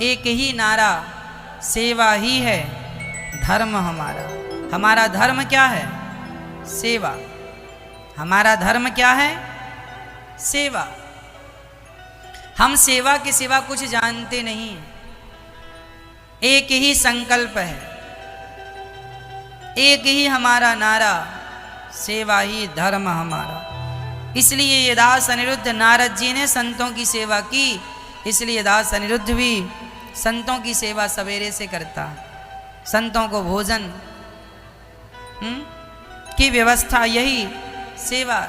एक ही नारा, सेवा ही है धर्म हमारा। हमारा धर्म क्या है? सेवा। हमारा धर्म क्या है? सेवा। हम सेवा के सिवा कुछ जानते नहीं हैं। एक ही संकल्प है, एक ही हमारा नारा, सेवा ही धर्म हमारा। इसलिए ये दास अनिरुद्ध, नारद जी ने संतों की सेवा की, इसलिए दास अनिरुद्ध भी संतों की सेवा सवेरे से करता है। संतों को भोजन की व्यवस्था, यही सेवा,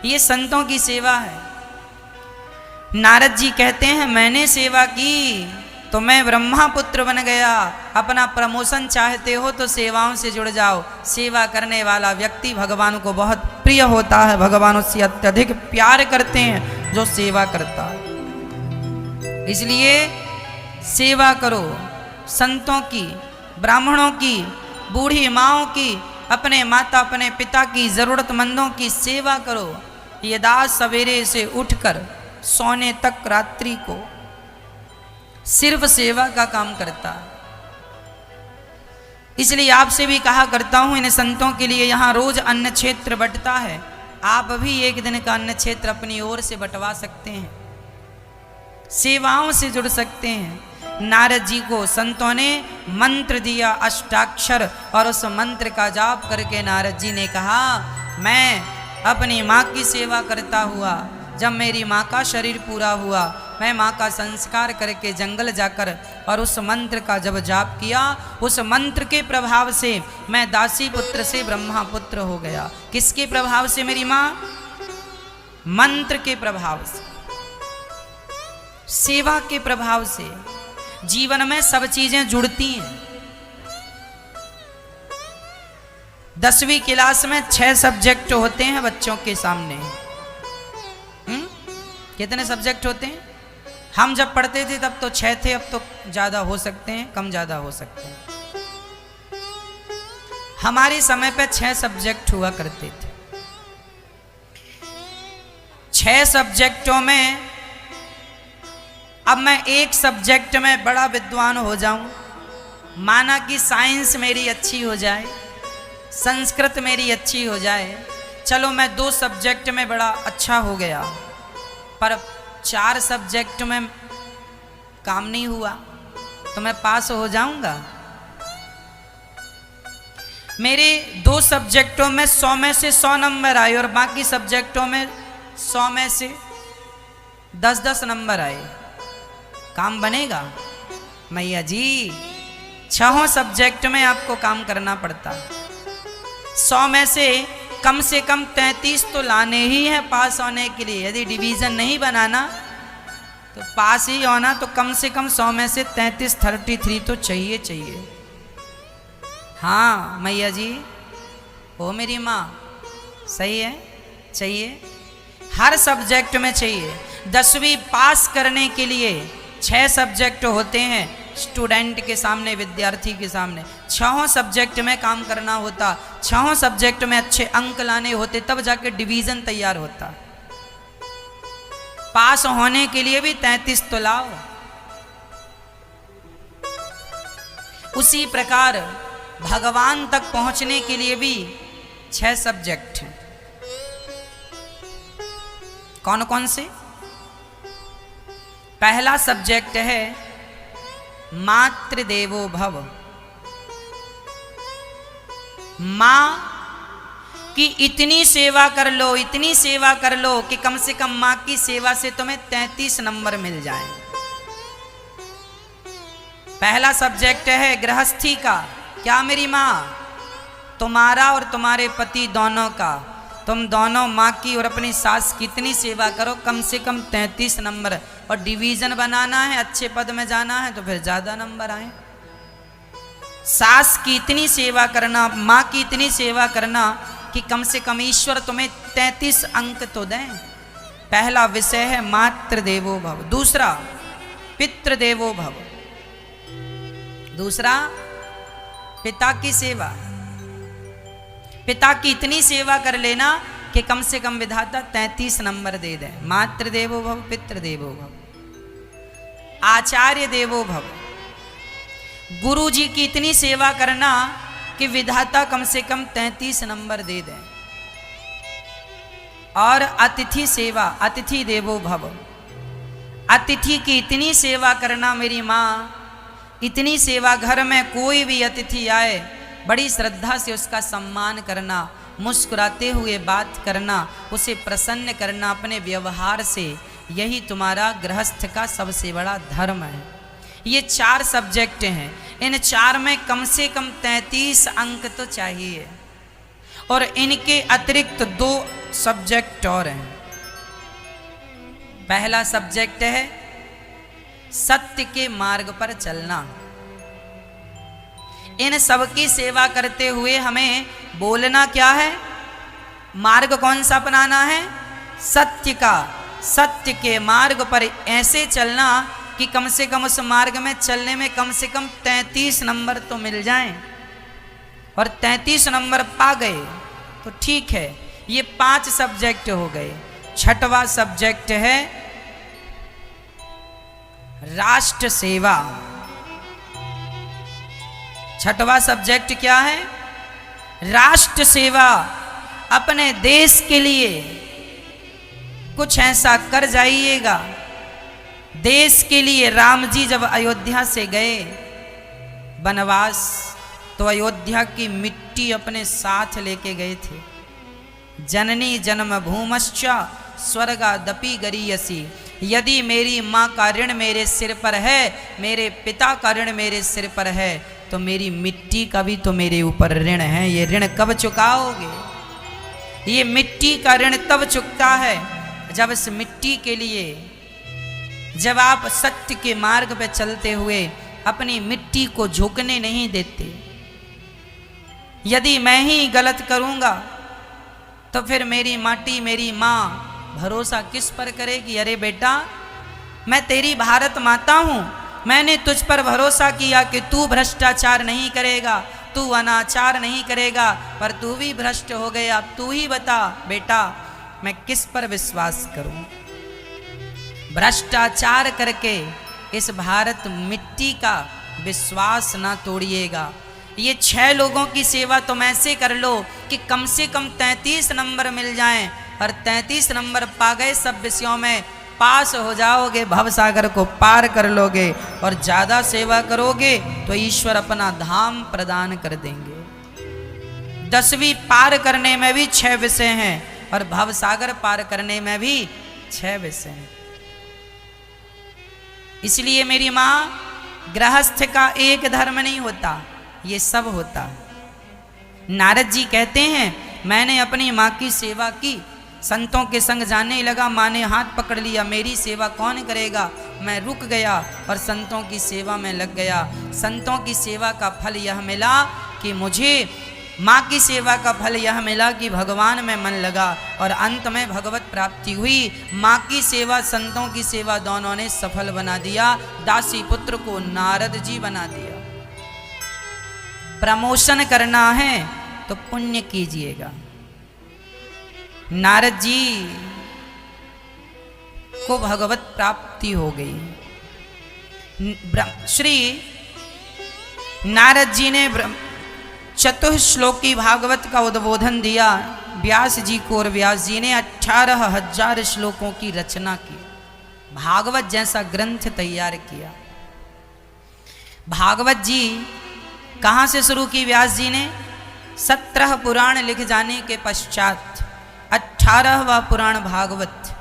ये संतों की सेवा है। नारद जी कहते हैं मैंने सेवा की तो मैं ब्रह्मा पुत्र बन गया। अपना प्रमोशन चाहते हो तो सेवाओं से जुड़ जाओ। सेवा करने वाला व्यक्ति भगवान को बहुत प्रिय होता है, भगवान उससे अत्यधिक प्यार करते हैं जो सेवा करता है। इसलिए सेवा करो, संतों की, ब्राह्मणों की, बूढ़ी माओं की, अपने माता अपने पिता की, जरूरतमंदों की सेवा करो। ये दास सवेरे से उठकर सोने तक रात्रि को सिर्फ सेवा का काम करता है। इसलिए आपसे भी कहा करता हूं, इन संतों के लिए यहाँ रोज अन्न क्षेत्र बंटता है। आप भी एक दिन का अन्न क्षेत्र अपनी ओर से बंटवा सकते हैं, सेवाओं से जुड़ सकते हैं। नारद जी को संतों ने मंत्र दिया अष्टाक्षर, और उस मंत्र का जाप करके नारद जी ने कहा मैं अपनी माँ की सेवा करता हुआ, जब मेरी माँ का शरीर पूरा हुआ, मैं माँ का संस्कार करके जंगल जाकर और उस मंत्र का जब जाप किया, उस मंत्र के प्रभाव से मैं दासी पुत्र से ब्रह्मा पुत्र हो गया। किसके प्रभाव से? मेरी माँ, मंत्र के प्रभाव से, सेवा के प्रभाव से। जीवन में सब चीजें जुड़ती हैं। 10वीं क्लास में 6 सब्जेक्ट होते हैं बच्चों के सामने। कितने सब्जेक्ट होते हैं? हम जब पढ़ते थे तब तो 6 थे, अब तो ज्यादा हो सकते हैं, कम ज्यादा हो सकते हैं। हमारे समय पे 6 सब्जेक्ट हुआ करते थे। 6 सब्जेक्टों में अब मैं एक सब्जेक्ट में बड़ा विद्वान हो जाऊं, माना कि साइंस मेरी अच्छी हो जाए, संस्कृत मेरी अच्छी हो जाए, चलो मैं 2 सब्जेक्ट में बड़ा अच्छा हो गया, पर 4 सब्जेक्ट में काम नहीं हुआ तो मैं पास हो जाऊंगा? मेरे 2 सब्जेक्टों में 100 में से 100 नंबर आए और बाकी सब्जेक्टों में 100 में से 10-10 नंबर आए, काम बनेगा? मैया जी, 6 सब्जेक्ट में आपको काम करना पड़ता। 100 में से कम 33 तो लाने ही है पास होने के लिए। यदि डिवीजन नहीं बनाना तो पास ही होना, तो कम से कम 100 में से 33 तो चाहिए। हाँ मैया जी, ओ मेरी माँ, सही है, चाहिए, हर सब्जेक्ट में चाहिए। 10वीं पास करने के लिए 6 सब्जेक्ट होते हैं स्टूडेंट के सामने, विद्यार्थी के सामने। 6 सब्जेक्ट में काम करना होता, 6 सब्जेक्ट में अच्छे अंक लाने होते, तब जाके डिवीजन तैयार होता। पास होने के लिए भी 33 तो लाओ। उसी प्रकार भगवान तक पहुंचने के लिए भी 6 सब्जेक्ट हैं। कौन कौन से? पहला सब्जेक्ट है मातृदेवो भव। मां की इतनी सेवा कर लो, इतनी सेवा कर लो कि कम से कम मां की सेवा से तुम्हें 33 नंबर मिल जाए। पहला सब्जेक्ट है गृहस्थी का। क्या मेरी मां? तुम्हारा और तुम्हारे पति दोनों का, तुम दोनों माँ की और अपनी सास की इतनी सेवा करो, कम से कम 33 नंबर। और डिवीजन बनाना है, अच्छे पद में जाना है तो फिर ज्यादा नंबर आए। सास की इतनी सेवा करना, माँ की इतनी सेवा करना कि कम से कम ईश्वर तुम्हें 33 अंक तो दें। पहला विषय है मातृदेवो भव। दूसरा पितृदेवो भव। दूसरा पिता की सेवा। पिता की इतनी सेवा कर लेना कि कम से कम विधाता 33 नंबर दे दे। मातृदेवो भव, पितृदेवो भव। आचार्य देवो भव। गुरु जी की इतनी सेवा करना कि विधाता कम से कम 33 नंबर दे दें। और अतिथि सेवा, अतिथि देवो भव, अतिथि की इतनी सेवा करना मेरी माँ, इतनी सेवा। घर में कोई भी अतिथि आए बड़ी श्रद्धा से उसका सम्मान करना, मुस्कुराते हुए बात करना, उसे प्रसन्न करना अपने व्यवहार से, यही तुम्हारा गृहस्थ का सबसे बड़ा धर्म है। ये 4 सब्जेक्ट हैं, इन 4 में कम से कम 33 अंक तो चाहिए। और इनके अतिरिक्त 2 सब्जेक्ट और हैं। पहला सब्जेक्ट है सत्य के मार्ग पर चलना। इन सब की सेवा करते हुए हमें बोलना क्या है? मार्ग कौन सा अपनाना है? सत्य का। सत्य के मार्ग पर ऐसे चलना कि कम से कम उस मार्ग में चलने में कम से कम 33 नंबर तो मिल जाएं। और 33 नंबर पा गए तो ठीक है। ये 5 सब्जेक्ट हो गए। छठवां सब्जेक्ट है राष्ट्र सेवा। छठवां सब्जेक्ट क्या है? राष्ट्र सेवा। अपने देश के लिए कुछ ऐसा कर जाइएगा। देश के लिए राम जी जब अयोध्या से गए वनवास, तो अयोध्या की मिट्टी अपने साथ लेके गए थे। जननी जन्म भूमश्च स्वर्गादपि गरीयसी। यदि मेरी माँ का ऋण मेरे सिर पर है, मेरे पिता का ऋण मेरे सिर पर है, तो मेरी मिट्टी का भी तो मेरे ऊपर ऋण है। ये ऋण कब चुकाओगे? ये मिट्टी का ऋण तब चुकता है जब इस मिट्टी के लिए, जब आप सत्य के मार्ग पे चलते हुए अपनी मिट्टी को झुकने नहीं देते। यदि मैं ही गलत करूंगा तो फिर मेरी माटी, मेरी माँ भरोसा किस पर करेगी? अरे बेटा, मैं तेरी भारत माता हूं, मैंने तुझ पर भरोसा किया कि तू भ्रष्टाचार नहीं करेगा, तू अनाचार नहीं करेगा, पर तू भी भ्रष्ट हो गया। तू ही बता बेटा, मैं किस पर विश्वास करूं? भ्रष्टाचार करके इस भारत मिट्टी का विश्वास ना तोड़िएगा। ये 6 लोगों की सेवा तुम ऐसे कर लो कि कम से कम 33 नंबर मिल जाएं। और 33 नंबर पा गए सब विषयों में, पास हो जाओगे, भवसागर को पार कर लोगे। और ज़्यादा सेवा करोगे तो ईश्वर अपना धाम प्रदान कर देंगे। 10वीं पार करने में भी 6 विषय हैं और भवसागर पार करने में भी 6 विषय हैं। इसलिए मेरी माँ, गृहस्थ का एक धर्म नहीं होता, ये सब होता। नारद जी कहते हैं, मैंने अपनी माँ की सेवा की, संतों के संग जाने लगा, माँ ने हाथ पकड़ लिया, मेरी सेवा कौन करेगा? मैं रुक गया और संतों की सेवा में लग गया। संतों की सेवा का फल यह मिला कि मुझे माँ की सेवा का फल यह मिला कि भगवान में मन लगा और अंत में भगवत प्राप्ति हुई। माँ की सेवा, संतों की सेवा दोनों ने सफल बना दिया। दासी पुत्र को नारद जी बना दिया। प्रमोशन करना है तो पुण्य कीजिएगा। नारद जी को भगवत प्राप्ति हो गई। श्री नारद जी ने चतुश्लोकी भागवत का उद्बोधन दिया व्यास जी को, और व्यास जी ने 18,000 श्लोकों की रचना की। भागवत जैसा ग्रंथ तैयार किया। भागवत जी कहाँ से शुरू की व्यास जी ने? 17 पुराण लिख जाने के पश्चात 18वां पुराण भागवत।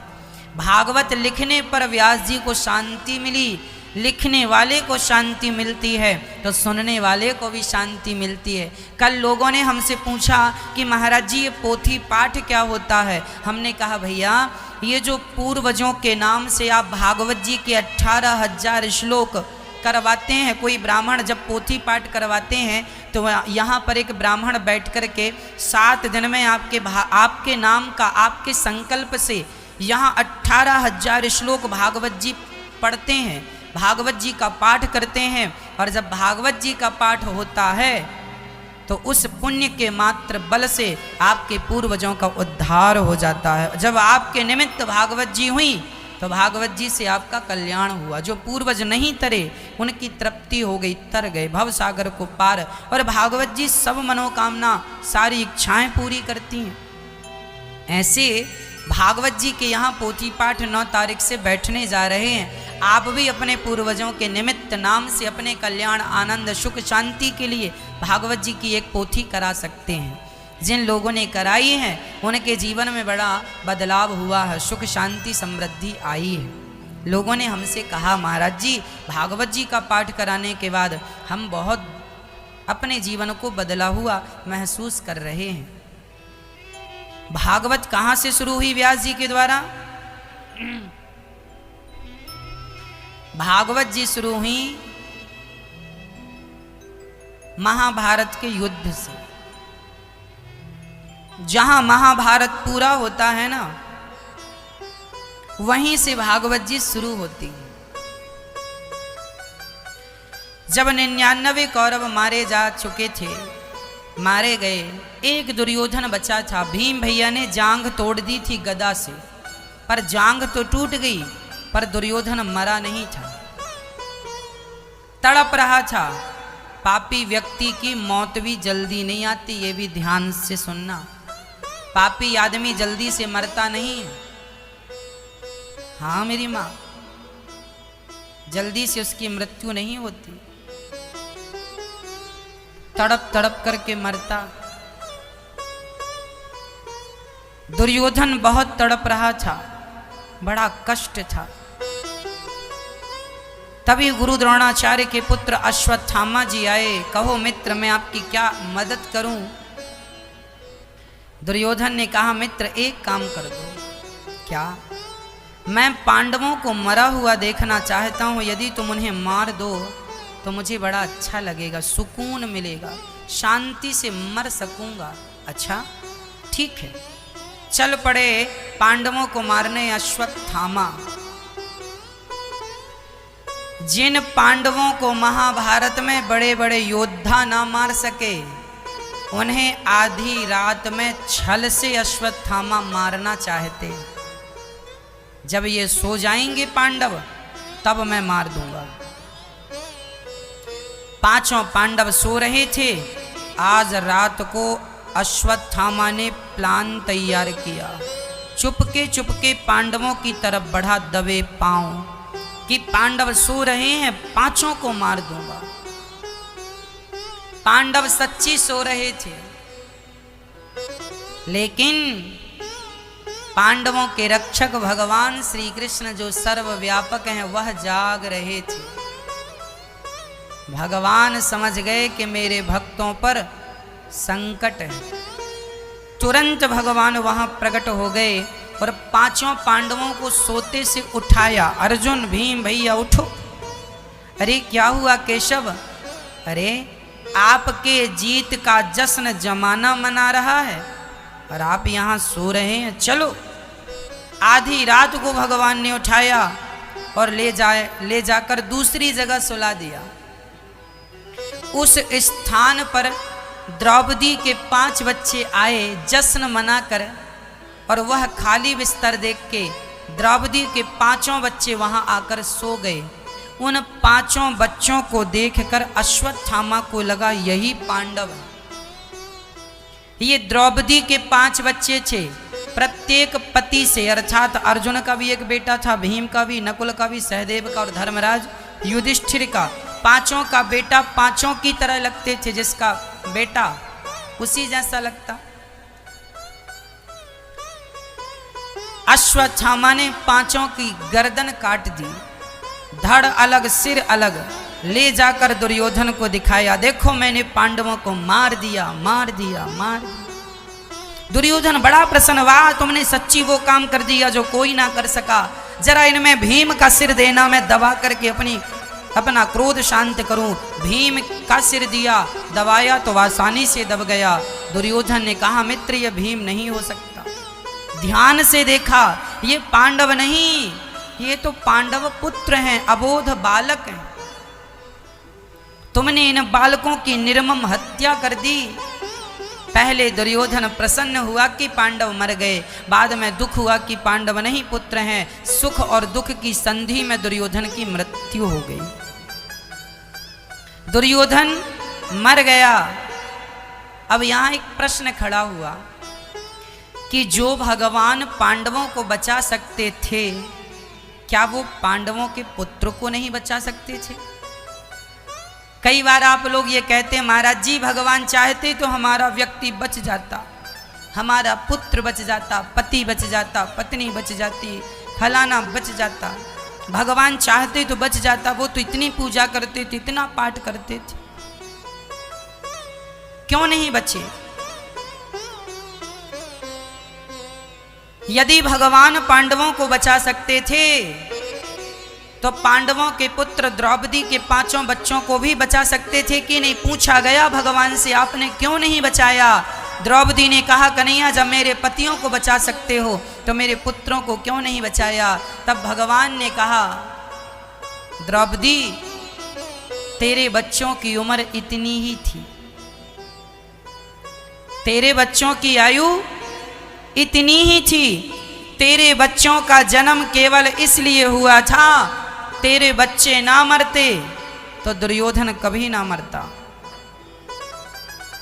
भागवत लिखने पर व्यास जी को शांति मिली। लिखने वाले को शांति मिलती है तो सुनने वाले को भी शांति मिलती है। कल लोगों ने हमसे पूछा कि महाराज जी ये पोथी पाठ क्या होता है? हमने कहा भैया, ये जो पूर्वजों के नाम से आप भागवत जी के 18,000 श्लोक करवाते हैं, कोई ब्राह्मण जब पोथी पाठ करवाते हैं तो यहाँ पर एक ब्राह्मण बैठ कर के 7 दिन में आपके नाम का, आपके संकल्प से यहाँ 18,000 श्लोक भागवत जी पढ़ते हैं, भागवत जी का पाठ करते हैं। और जब भागवत जी का पाठ होता है तो उस पुण्य के मात्र बल से आपके पूर्वजों का उद्धार हो जाता है। जब आपके निमित्त भागवत जी हुई तो भागवत जी से आपका कल्याण हुआ। जो पूर्वज नहीं तरे उनकी तृप्ति हो गई, तर गए भव सागर को पार। और भागवत जी सब मनोकामना सारी इच्छाएं पूरी करती हैं। ऐसे भागवत जी के यहाँ पोथी पाठ 9 तारीख से बैठने जा रहे हैं। आप भी अपने पूर्वजों के निमित्त नाम से अपने कल्याण आनंद सुख शांति के लिए भागवत जी की एक पोथी करा सकते हैं। जिन लोगों ने कराई है उनके जीवन में बड़ा बदलाव हुआ है, सुख शांति समृद्धि आई है। लोगों ने हमसे कहा महाराज जी भागवत जी का पाठ कराने के बाद हम बहुत अपने जीवन को बदला हुआ महसूस कर रहे हैं। भागवत कहाँ से शुरू हुई व्यास जी के द्वारा? भागवत जी शुरू हुई महाभारत के युद्ध से। जहां महाभारत पूरा होता है ना, वहीं से भागवत जी शुरू होती है। जब 99 कौरव मारे जा चुके थे, मारे गए, एक दुर्योधन बचा था। भीम भैया ने जांघ तोड़ दी थी गदा से, पर जांघ तो टूट गई, पर दुर्योधन मरा नहीं था, तड़प रहा था। पापी व्यक्ति की मौत भी जल्दी नहीं आती, ये भी ध्यान से सुनना। पापी आदमी जल्दी से मरता नहीं है। हाँ मेरी माँ, जल्दी से उसकी मृत्यु नहीं होती, तड़प तड़प करके मरता। दुर्योधन बहुत तड़प रहा था, बड़ा कष्ट था। तभी गुरु द्रोणाचार्य के पुत्र अश्वत्थामा जी आए। कहो मित्र मैं आपकी क्या मदद करूं? दुर्योधन ने कहा मित्र एक काम कर दो। क्या? मैं पांडवों को मरा हुआ देखना चाहता हूं। यदि तुम उन्हें मार दो तो मुझे बड़ा अच्छा लगेगा, सुकून मिलेगा, शांति से मर सकूंगा। अच्छा ठीक है। चल पड़े पांडवों को मारने अश्वत्थामा। जिन पांडवों को महाभारत में बड़े बड़े योद्धा ना मार सके, उन्हें आधी रात में छल से अश्वत्थामा मारना चाहते। जब ये सो जाएंगे पांडव तब मैं मार दूंगा। पांचों पांडव सो रहे थे। आज रात को अश्वत्थामा ने प्लान तैयार किया। चुपके चुपके पांडवों की तरफ बढ़ा दबे पांव कि पांडव सो रहे हैं, पांचों को मार दूंगा। पांडव सच्ची सो रहे थे, लेकिन पांडवों के रक्षक भगवान श्री कृष्ण जो सर्वव्यापक हैं वह जाग रहे थे। भगवान समझ गए कि मेरे भक्तों पर संकट है। तुरंत भगवान वहां प्रकट हो गए और पांचों पांडवों को सोते से उठाया। अर्जुन भीम भैया उठो। अरे क्या हुआ केशव? अरे आपके जीत का जश्न जमाना मना रहा है और आप यहाँ सो रहे हैं। चलो। आधी रात को भगवान ने उठाया और ले जाकर दूसरी जगह सुला दिया। उस स्थान पर द्रौपदी के 5 बच्चे आए जश्न मनाकर, और वह खाली बिस्तर देख के द्रौपदी के 5 बच्चे वहां आकर सो गए। उन 5 बच्चों को देखकर अश्वत्थामा को लगा यही पांडव है। ये द्रौपदी के 5 बच्चे थे। प्रत्येक पति से, अर्थात अर्जुन का भी एक बेटा था, भीम का भी, नकुल का भी, सहदेव का और धर्मराज युधिष्ठिर का। पांचों का बेटा पांचों की तरह लगते थे, जिसका बेटा उसी जैसा लगता। अश्वत्थामा ने 5 की गर्दन काट दी, धड़ अलग सिर अलग, ले जाकर दुर्योधन को दिखाया। देखो मैंने पांडवों को मार दिया, मार दिया, मार दिया। दुर्योधन बड़ा प्रसन्न, वाह तुमने सच्ची वो काम कर दिया जो कोई ना कर सका। जरा इनमें भीम का सिर देना, मैं दबा करके अपना क्रोध शांत करूं। भीम का सिर दिया, दबाया तो आसानी से दब गया। दुर्योधन ने कहा मित्र ये भीम नहीं हो सकता। ध्यान से देखा, ये पांडव नहीं, ये तो पांडव पुत्र हैं, अबोध बालक हैं। तुमने इन बालकों की निर्मम हत्या कर दी। पहले दुर्योधन प्रसन्न हुआ कि पांडव मर गए, बाद में दुख हुआ कि पांडव नहीं पुत्र हैं। सुख और दुख की संधि में दुर्योधन की मृत्यु हो गई। दुर्योधन मर गया। अब यहां एक प्रश्न खड़ा हुआ कि जो भगवान पांडवों को बचा सकते थे, क्या वो पांडवों के पुत्र को नहीं बचा सकते थे? कई बार आप लोग ये कहते हैं महाराज जी भगवान चाहते तो हमारा व्यक्ति बच जाता, हमारा पुत्र बच जाता, पति बच जाता, पत्नी बच जाती, फलाना बच जाता। भगवान चाहते तो बच जाता, वो तो इतनी पूजा करते थे, इतना पाठ करते थे, क्यों नहीं बचे? यदि भगवान पांडवों को बचा सकते थे तो पांडवों के पुत्र द्रौपदी के 5 बच्चों को भी बचा सकते थे कि नहीं? पूछा गया भगवान से आपने क्यों नहीं बचाया? द्रौपदी ने कहा कन्हैया जब मेरे पतियों को बचा सकते हो तो मेरे पुत्रों को क्यों नहीं बचाया? तब भगवान ने कहा द्रौपदी तेरे बच्चों की उम्र इतनी ही थी, तेरे बच्चों की आयु इतनी ही थी, तेरे बच्चों का जन्म केवल इसलिए हुआ था तेरे बच्चे ना मरते तो दुर्योधन कभी ना मरता।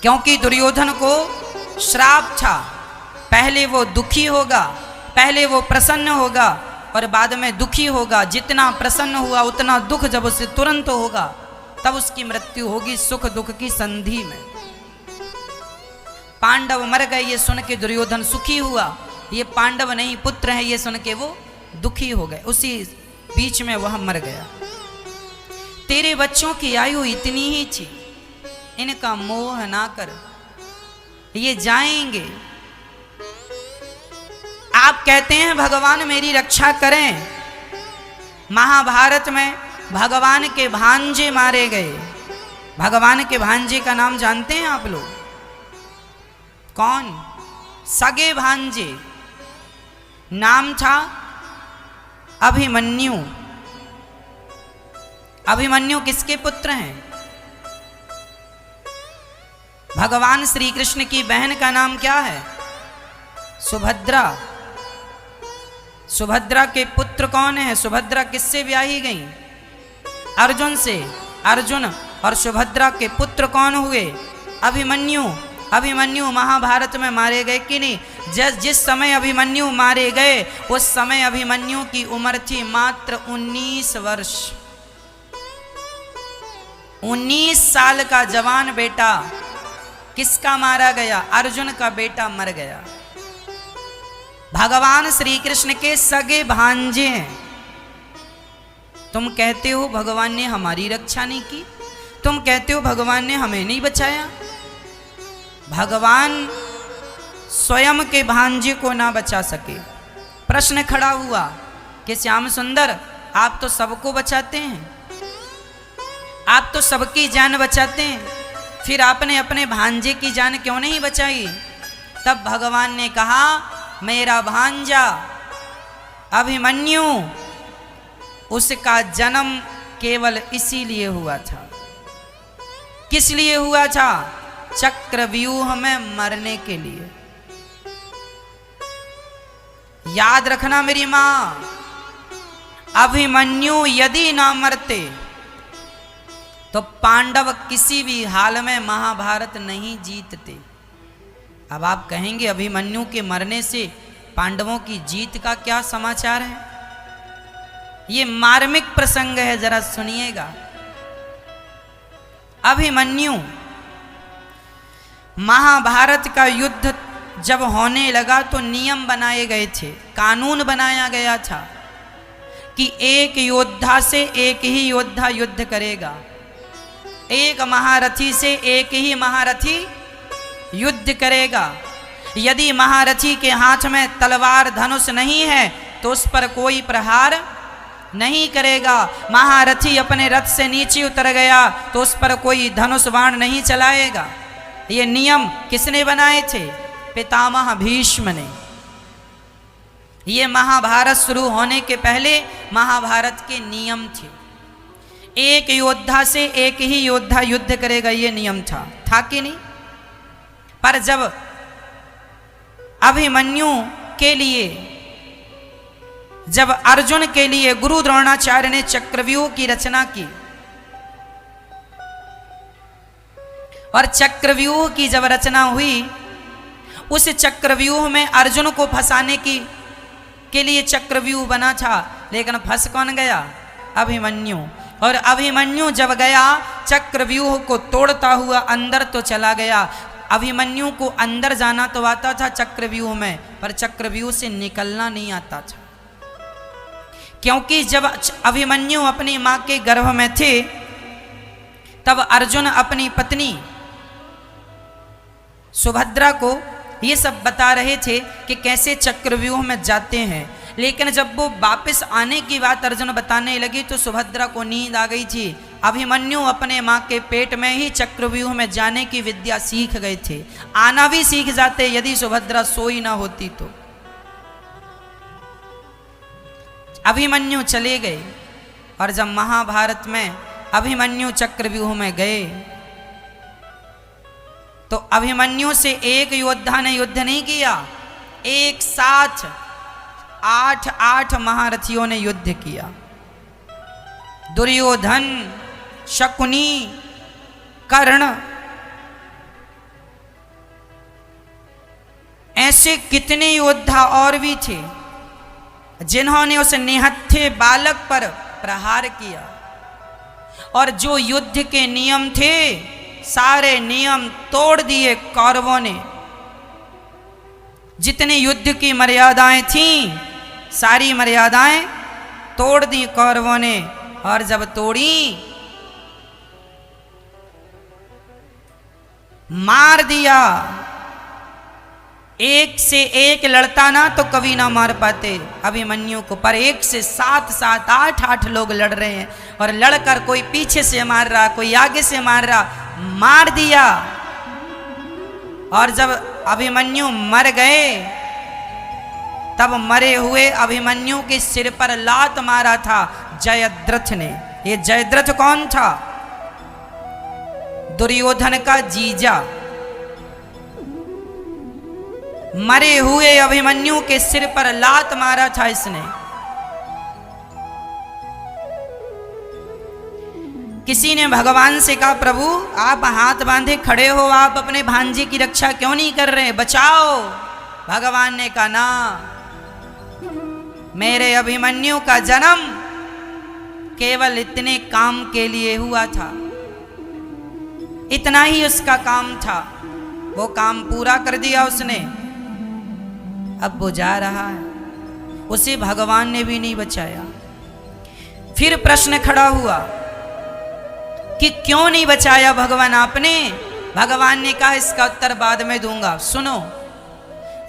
क्योंकि दुर्योधन को श्राप था, पहले वो दुखी होगा, पहले वो प्रसन्न होगा और बाद में दुखी होगा। जितना प्रसन्न हुआ उतना दुख जब उसे तुरंत होगा तब उसकी मृत्यु होगी सुख दुख की संधि में। पांडव मर गए ये सुन के दुर्योधन सुखी हुआ, ये पांडव नहीं पुत्र है ये सुन के वो दुखी हो गए, उसी बीच में वह मर गया। तेरे बच्चों की आयु इतनी ही थी, इनका मोह ना कर, ये जाएंगे। आप कहते हैं भगवान मेरी रक्षा करें। महाभारत में भगवान के भांजे मारे गए। भगवान के भांजे का नाम जानते हैं आप लोग? कौन? सगे भांजे। नाम था अभिमन्यु। अभिमन्यु किसके पुत्र हैं? भगवान श्री कृष्ण की बहन का नाम क्या है? सुभद्रा। सुभद्रा के पुत्र कौन है? सुभद्रा किससे ब्याही गई? अर्जुन से। अर्जुन और सुभद्रा के पुत्र कौन हुए? अभिमन्यु। अभिमन्यु महाभारत में मारे गए कि नहीं? जिस समय अभिमन्यु मारे गए उस समय अभिमन्यु की उम्र थी मात्र 19 वर्ष। 19 साल का जवान बेटा किसका मारा गया? अर्जुन का बेटा मर गया। भगवान श्री कृष्ण के सगे भांजे हैं। तुम कहते हो भगवान ने हमारी रक्षा नहीं की, तुम कहते हो भगवान ने हमें नहीं बचाया। भगवान स्वयं के भांजे को ना बचा सके। प्रश्न खड़ा हुआ कि श्याम सुंदर आप तो सबको बचाते हैं, आप तो सबकी जान बचाते हैं, फिर आपने अपने भांजे की जान क्यों नहीं बचाई? तब भगवान ने कहा मेरा भांजा अभिमन्यु, उसका जन्म केवल इसीलिए हुआ था। किस लिए हुआ था? चक्रव्यूह में मरने के लिए। याद रखना मेरी मां, अभिमन्यु यदि ना मरते तो पांडव किसी भी हाल में महाभारत नहीं जीतते। अब आप कहेंगे अभिमन्यु के मरने से पांडवों की जीत का क्या समाचार है? ये मार्मिक प्रसंग है, जरा सुनिएगा। अभिमन्यु, महाभारत का युद्ध जब होने लगा तो नियम बनाए गए थे, कानून बनाया गया था कि एक योद्धा से एक ही योद्धा युद्ध करेगा, एक महारथी से एक ही महारथी युद्ध करेगा। यदि महारथी के हाथ में तलवार धनुष नहीं है तो उस पर कोई प्रहार नहीं करेगा। महारथी अपने रथ से नीचे उतर गया तो उस पर कोई धनुष बाण नहीं चलाएगा। ये नियम किसने बनाए थे? पितामह भीष्म ने। ये महाभारत शुरू होने के पहले महाभारत के नियम थे। एक योद्धा से एक ही योद्धा युद्ध करेगा, ये नियम था कि नहीं? पर जब अभिमन्यु के लिए, जब अर्जुन के लिए गुरु द्रोणाचार्य ने चक्रव्यूह की रचना की और चक्रव्यूह की जब रचना हुई, उस चक्रव्यूह में अर्जुन को फंसाने की के लिए चक्रव्यूह बना था, लेकिन फंस कौन गया? अभिमन्यु। और अभिमन्यु जब गया चक्रव्यूह को तोड़ता हुआ अंदर तो चला गया। अभिमन्यु को अंदर जाना तो आता था चक्रव्यूह में, पर चक्रव्यूह से निकलना नहीं आता था, क्योंकि जब अभिमन्यु अपनी मां के गर्भ में थे तब अर्जुन अपनी पत्नी सुभद्रा को ये सब बता रहे थे कि कैसे चक्रव्यूह में जाते हैं। लेकिन जब वो वापस आने की बात अर्जुन बताने लगी तो सुभद्रा को नींद आ गई थी। अभिमन्यु अपने मां के पेट में ही चक्रव्यूह में जाने की विद्या सीख गए थे, आना भी सीख जाते यदि सुभद्रा सोई ना होती तो। अभिमन्यु चले गए और जब महाभारत में अभिमन्यु चक्रव्यूह में गए तो अभिमन्यु से एक योद्धा ने युद्ध नहीं किया, एक साथ 8 महारथियों ने युद्ध किया। दुर्योधन, शकुनी, कर्ण, ऐसे कितने योद्धा और भी थे जिन्होंने उस निहत्थे बालक पर प्रहार किया। और जो युद्ध के नियम थे सारे नियम तोड़ दिए कौरवों ने। जितनी युद्ध की मर्यादाएं थीं सारी मर्यादाएं तोड़ दी कौरवों ने। और जब तोड़ी मार दिया। एक से एक लड़ता ना तो कभी ना मार पाते अभिमन्यु को, पर एक से 7 8 लोग लड़ रहे हैं और लड़कर कोई पीछे से मार रहा, कोई आगे से मार रहा, मार दिया। और जब अभिमन्यु मर गए तब मरे हुए अभिमन्यु के सिर पर लात मारा था जयद्रथ ने। ये जयद्रथ कौन था? दुर्योधन का जीजा। मरे हुए अभिमन्यु के सिर पर लात मारा था इसने। किसी ने भगवान से कहा, प्रभु आप हाथ बांधे खड़े हो, आप अपने भांजे की रक्षा क्यों नहीं कर रहे, बचाओ। भगवान ने कहा, ना, मेरे अभिमन्यु का जन्म केवल इतने काम के लिए हुआ था, इतना ही उसका काम था, वो काम पूरा कर दिया उसने। अब वो जा रहा है, उसे भगवान ने भी नहीं बचाया। फिर प्रश्न खड़ा हुआ कि क्यों नहीं बचाया भगवान आपने? भगवान ने कहा, इसका उत्तर बाद में दूंगा। सुनो,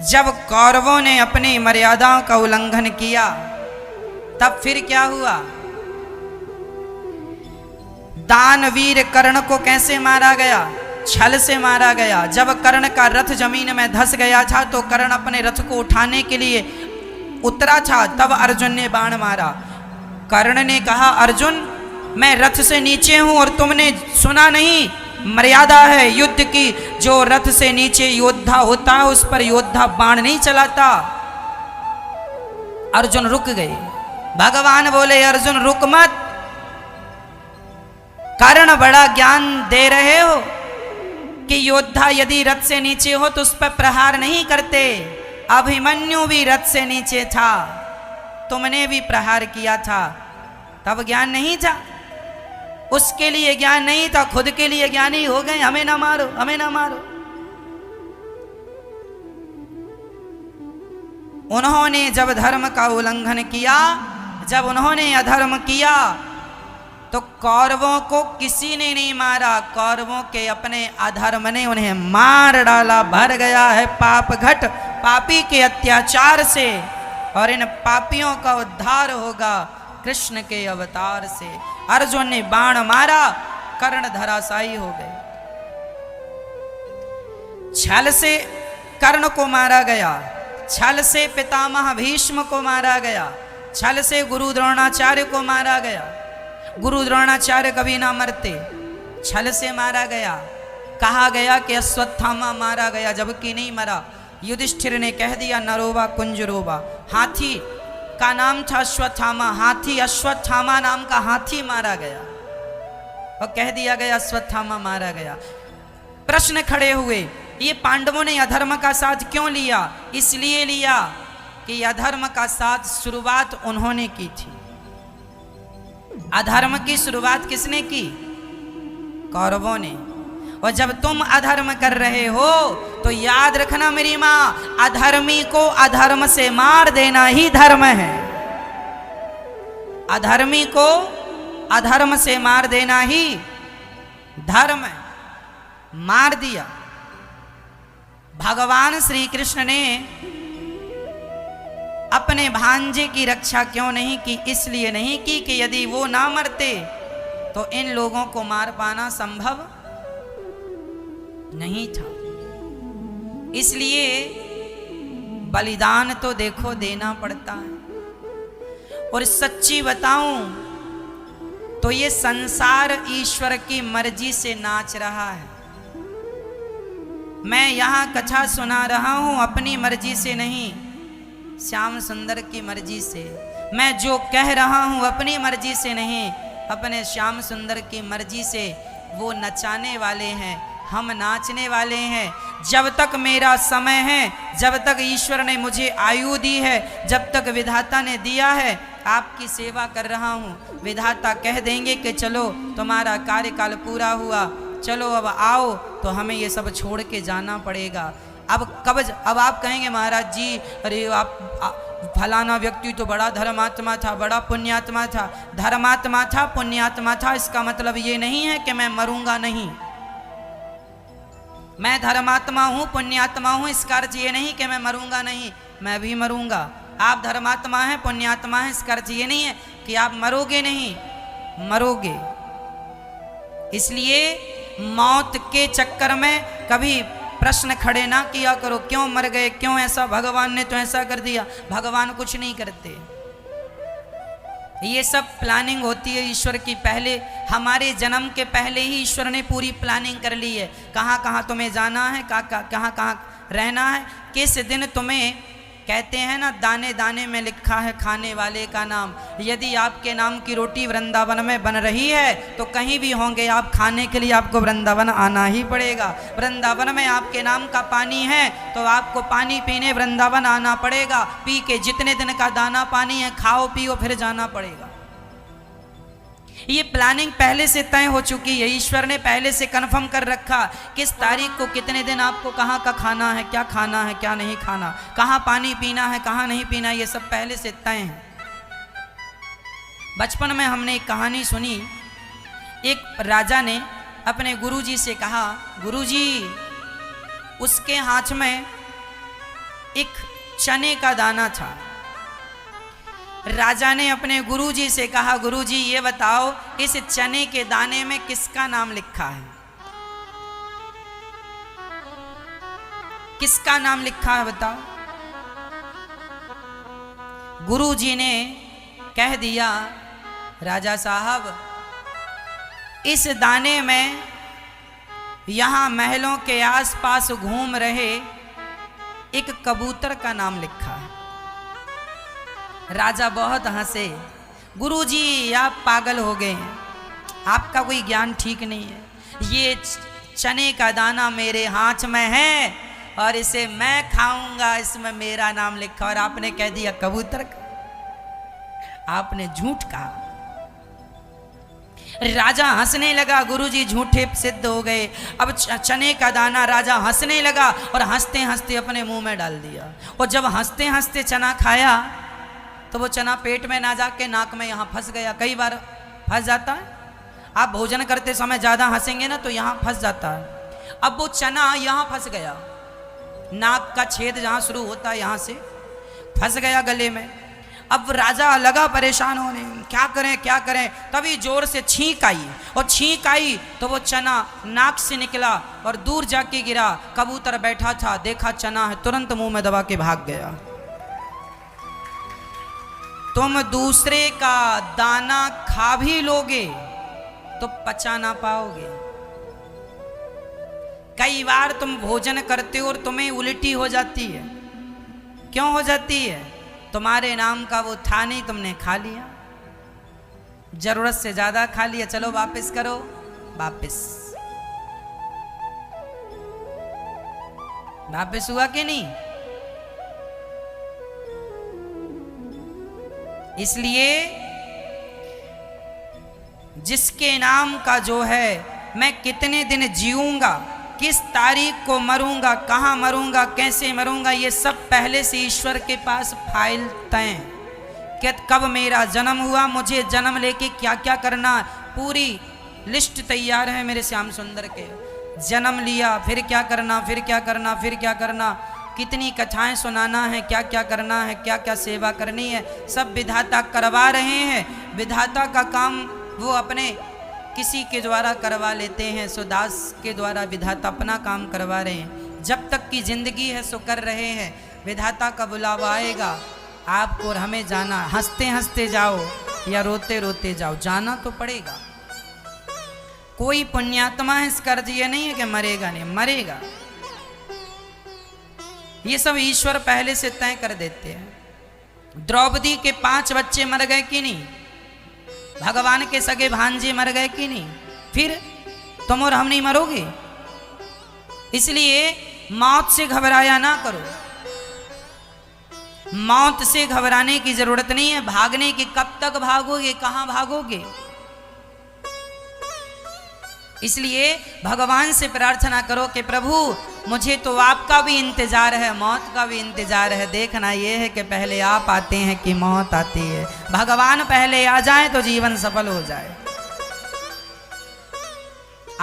जब कौरवों ने अपनी मर्यादाओं का उल्लंघन किया तब फिर क्या हुआ? दानवीर कर्ण को कैसे मारा गया? छल से मारा गया। जब कर्ण का रथ जमीन में धंस गया था तो कर्ण अपने रथ को उठाने के लिए उतरा था, तब अर्जुन ने बाण मारा। कर्ण ने कहा, अर्जुन मैं रथ से नीचे हूं और तुमने सुना नहीं, मर्यादा है युद्ध की, जो रथ से नीचे योद्धा होता है उस पर योद्धा बाण नहीं चलाता। अर्जुन रुक गए। भगवान बोले, अर्जुन रुक मत, कर्ण बड़ा ज्ञान दे रहे हो कि योद्धा यदि रथ से नीचे हो तो उस पर प्रहार नहीं करते। अभिमन्यु भी रथ से नीचे था, तुमने भी प्रहार किया था, तब ज्ञान नहीं था, उसके लिए ज्ञान नहीं था, खुद के लिए ज्ञानी हो गए, हमें ना मारो, हमें ना मारो। उन्होंने जब धर्म का उल्लंघन किया, जब उन्होंने अधर्म किया तो कौरवों को किसी ने नहीं मारा, कौरवों के अपने अधर्म ने उन्हें मार डाला। भर गया है पाप घट पापी के अत्याचार से, और इन पापियों का उद्धार होगा कृष्ण के अवतार से। अर्जुन ने बाण मारा, कर्ण धराशायी हो गए। छल से कर्ण को मारा गया, छल से पितामह भीष्म को मारा गया, छल से गुरु द्रोणाचार्य को मारा गया। गुरु द्रोणाचार्य कभी ना मरते, छल से मारा गया। कहा गया कि अश्वत्थामा मारा गया, जबकि नहीं मरा। युधिष्ठिर ने कह दिया नरोवा कुंजरोवा, हाथी का नाम था अश्वत्थामा, हाथी अश्वत्थामा नाम का हाथी मारा गया और कह दिया गया अश्वत्थामा मारा गया। प्रश्न खड़े हुए, ये पांडवों ने अधर्म का साथ क्यों लिया? इसलिए लिया कि अधर्म का साथ शुरुआत उन्होंने की थी। अधर्म की शुरुआत किसने की? कौरवों ने। और जब तुम अधर्म कर रहे हो तो याद रखना मेरी मां, अधर्मी को अधर्म से मार देना ही धर्म है। अधर्मी को अधर्म से मार देना ही धर्म है। मार दिया। भगवान श्री कृष्ण ने अपने भांजे की रक्षा क्यों नहीं की? इसलिए नहीं की कि यदि वो ना मरते तो इन लोगों को मार पाना संभव नहीं था। इसलिए बलिदान तो देखो देना पड़ता है। और सच्ची बताऊं तो ये संसार ईश्वर की मर्जी से नाच रहा है। मैं यहां कथा सुना रहा हूं अपनी मर्जी से नहीं, श्याम सुंदर की मर्जी से। मैं जो कह रहा हूं अपनी मर्जी से नहीं, अपने श्याम सुंदर की मर्जी से। वो नचाने वाले हैं, हम नाचने वाले हैं। जब तक मेरा समय है, जब तक ईश्वर ने मुझे आयु दी है, जब तक विधाता ने दिया है, आपकी सेवा कर रहा हूँ। विधाता कह देंगे कि चलो तुम्हारा कार्यकाल पूरा हुआ, चलो अब आओ, तो हमें ये सब छोड़ के जाना पड़ेगा। अब आप कहेंगे महाराज जी, अरे आप फलाना व्यक्ति तो बड़ा धर्मात्मा था, बड़ा पुण्यात्मा था। धर्मात्मा था, पुण्यात्मा था, इसका मतलब ये नहीं है कि मैं मरूंगा नहीं। मैं धर्मात्मा हूं, पुण्यात्मा हूं, इसका अर्थ ये नहीं कि मैं मरूंगा नहीं, मैं भी मरूंगा। आप धर्मात्मा हैं, पुण्यात्मा हैं, इसका अर्थ ये नहीं है कि आप मरोगे नहीं, मरोगे। इसलिए मौत के चक्कर में कभी प्रश्न खड़े ना किया करो, क्यों मर गए, क्यों ऐसा, भगवान ने तो ऐसा कर दिया। भगवान कुछ नहीं करते। ये सब प्लानिंग होती है ईश्वर की। पहले हमारे जन्म के पहले ही ईश्वर ने पूरी प्लानिंग कर ली है। कहाँ कहाँ तुम्हें जाना है, कहाँ कहाँ रहना है, किस दिन तुम्हें। कहते हैं ना, दाने दाने में लिखा है खाने वाले का नाम। यदि आपके नाम की रोटी वृंदावन में बन रही है तो कहीं भी होंगे आप, खाने के लिए आपको वृंदावन आना ही पड़ेगा। वृंदावन में आपके नाम का पानी है तो आपको पानी पीने वृंदावन आना पड़ेगा। पी के जितने दिन का दाना पानी है खाओ पियो, फिर जाना पड़ेगा। ये प्लानिंग पहले से तय हो चुकी है। ईश्वर ने पहले से कंफर्म कर रखा किस तारीख को कितने दिन आपको कहाँ का खाना है, क्या नहीं खाना, कहाँ पानी पीना है, कहाँ नहीं पीना, ये सब पहले से तय है। बचपन में हमने एक कहानी सुनी। एक राजा ने अपने गुरुजी से कहा, गुरुजी, उसके हाथ में एक चने का दाना था। राजा ने अपने गुरुजी से कहा, गुरुजी ये बताओ इस चने के दाने में किसका नाम लिखा है, किसका नाम लिखा है बताओ। गुरुजी ने कह दिया, राजा साहब इस दाने में यहां महलों के आसपास घूम रहे एक कबूतर का नाम लिखा है। राजा बहुत हंसे, गुरुजी आप पागल हो गए हैं, आपका कोई ज्ञान ठीक नहीं है। ये चने का दाना मेरे हाथ में है और इसे मैं खाऊंगा, इसमें मेरा नाम लिखा, और आपने कह दिया कबूतर का। आपने झूठ कहा। राजा हंसने लगा, गुरुजी झूठे सिद्ध हो गए। अब चने का दाना राजा हंसने लगा और हंसते हंसते अपने मुंह में डाल दिया। और जब हंसते हंसते चना खाया तो वो चना पेट में ना जाके नाक में यहाँ फंस गया। कई बार फंस जाता है, आप भोजन करते समय ज़्यादा हंसेंगे ना तो यहाँ फंस जाता है। अब वो चना यहाँ फंस गया, नाक का छेद जहाँ शुरू होता है यहाँ से फंस गया गले में। अब राजा लगा परेशान होने, क्या करें क्या करें। तभी जोर से छींक आई, और छींक आई तो वो चना नाक से निकला और दूर जाके गिरा। कबूतर बैठा था, देखा चना है, तुरंत मुंह में दबा के भाग गया। तुम दूसरे का दाना खा भी लोगे तो पचा ना पाओगे। कई बार तुम भोजन करते हो और तुम्हें उल्टी हो जाती है। क्यों हो जाती है? तुम्हारे नाम का वो था नहीं, तुमने खा लिया, जरूरत से ज्यादा खा लिया। चलो वापस करो, वापस हुआ कि नहीं? इसलिए जिसके नाम का जो है, मैं कितने दिन जीऊंगा, किस तारीख को मरूंगा, कहां मरूंगा, कैसे मरूंगा, ये सब पहले से ईश्वर के पास फाइल तय। कि कब मेरा जन्म हुआ, मुझे जन्म लेके क्या क्या करना, पूरी लिस्ट तैयार है मेरे श्याम सुंदर के। जन्म लिया, फिर क्या करना, फिर क्या करना, फिर क्या करना, कितनी कथाएं सुनाना है, क्या क्या करना है, क्या क्या सेवा करनी है, सब विधाता करवा रहे हैं। विधाता का काम वो अपने किसी के द्वारा करवा लेते हैं, सो दास के द्वारा विधाता अपना काम करवा रहे हैं। जब तक की जिंदगी है सो कर रहे हैं। विधाता का बुलावा आएगा, आपको और हमें जाना, हंसते हंसते जाओ या रोते रोते जाओ, जाना तो पड़ेगा। कोई पुण्यात्मा है इस कर्ज ये नहीं है कि मरेगा नहीं, मरेगा। ये सब ईश्वर पहले से तय कर देते हैं। द्रौपदी के 5 बच्चे मर गए कि नहीं? भगवान के सगे भांजे मर गए कि नहीं? फिर तुम और हम नहीं मरोगे? इसलिए मौत से घबराया ना करो। मौत से घबराने की जरूरत नहीं है। भागने की, कब तक भागोगे, कहां भागोगे? इसलिए भगवान से प्रार्थना करो कि प्रभु मुझे तो आपका भी इंतजार है, मौत का भी इंतजार है। देखना यह है कि पहले आप आते हैं कि मौत आती है। भगवान पहले आ जाए तो जीवन सफल हो जाए।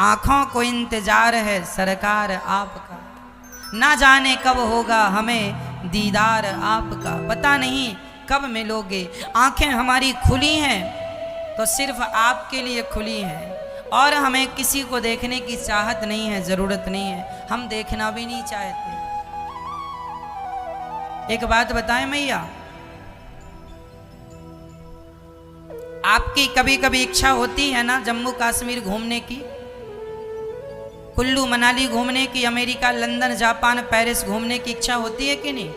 आंखों को इंतजार है सरकार आपका, ना जाने कब होगा हमें दीदार आपका। पता नहीं कब मिलोगे। आंखें हमारी खुली हैं तो सिर्फ आपके लिए खुली हैं, और हमें किसी को देखने की चाहत नहीं है, जरूरत नहीं है, हम देखना भी नहीं चाहते। एक बात बताएं मैया, आपकी कभी कभी इच्छा होती है ना जम्मू कश्मीर घूमने की, कुल्लू मनाली घूमने की, अमेरिका, लंदन, जापान, पेरिस घूमने की इच्छा होती है कि नहीं?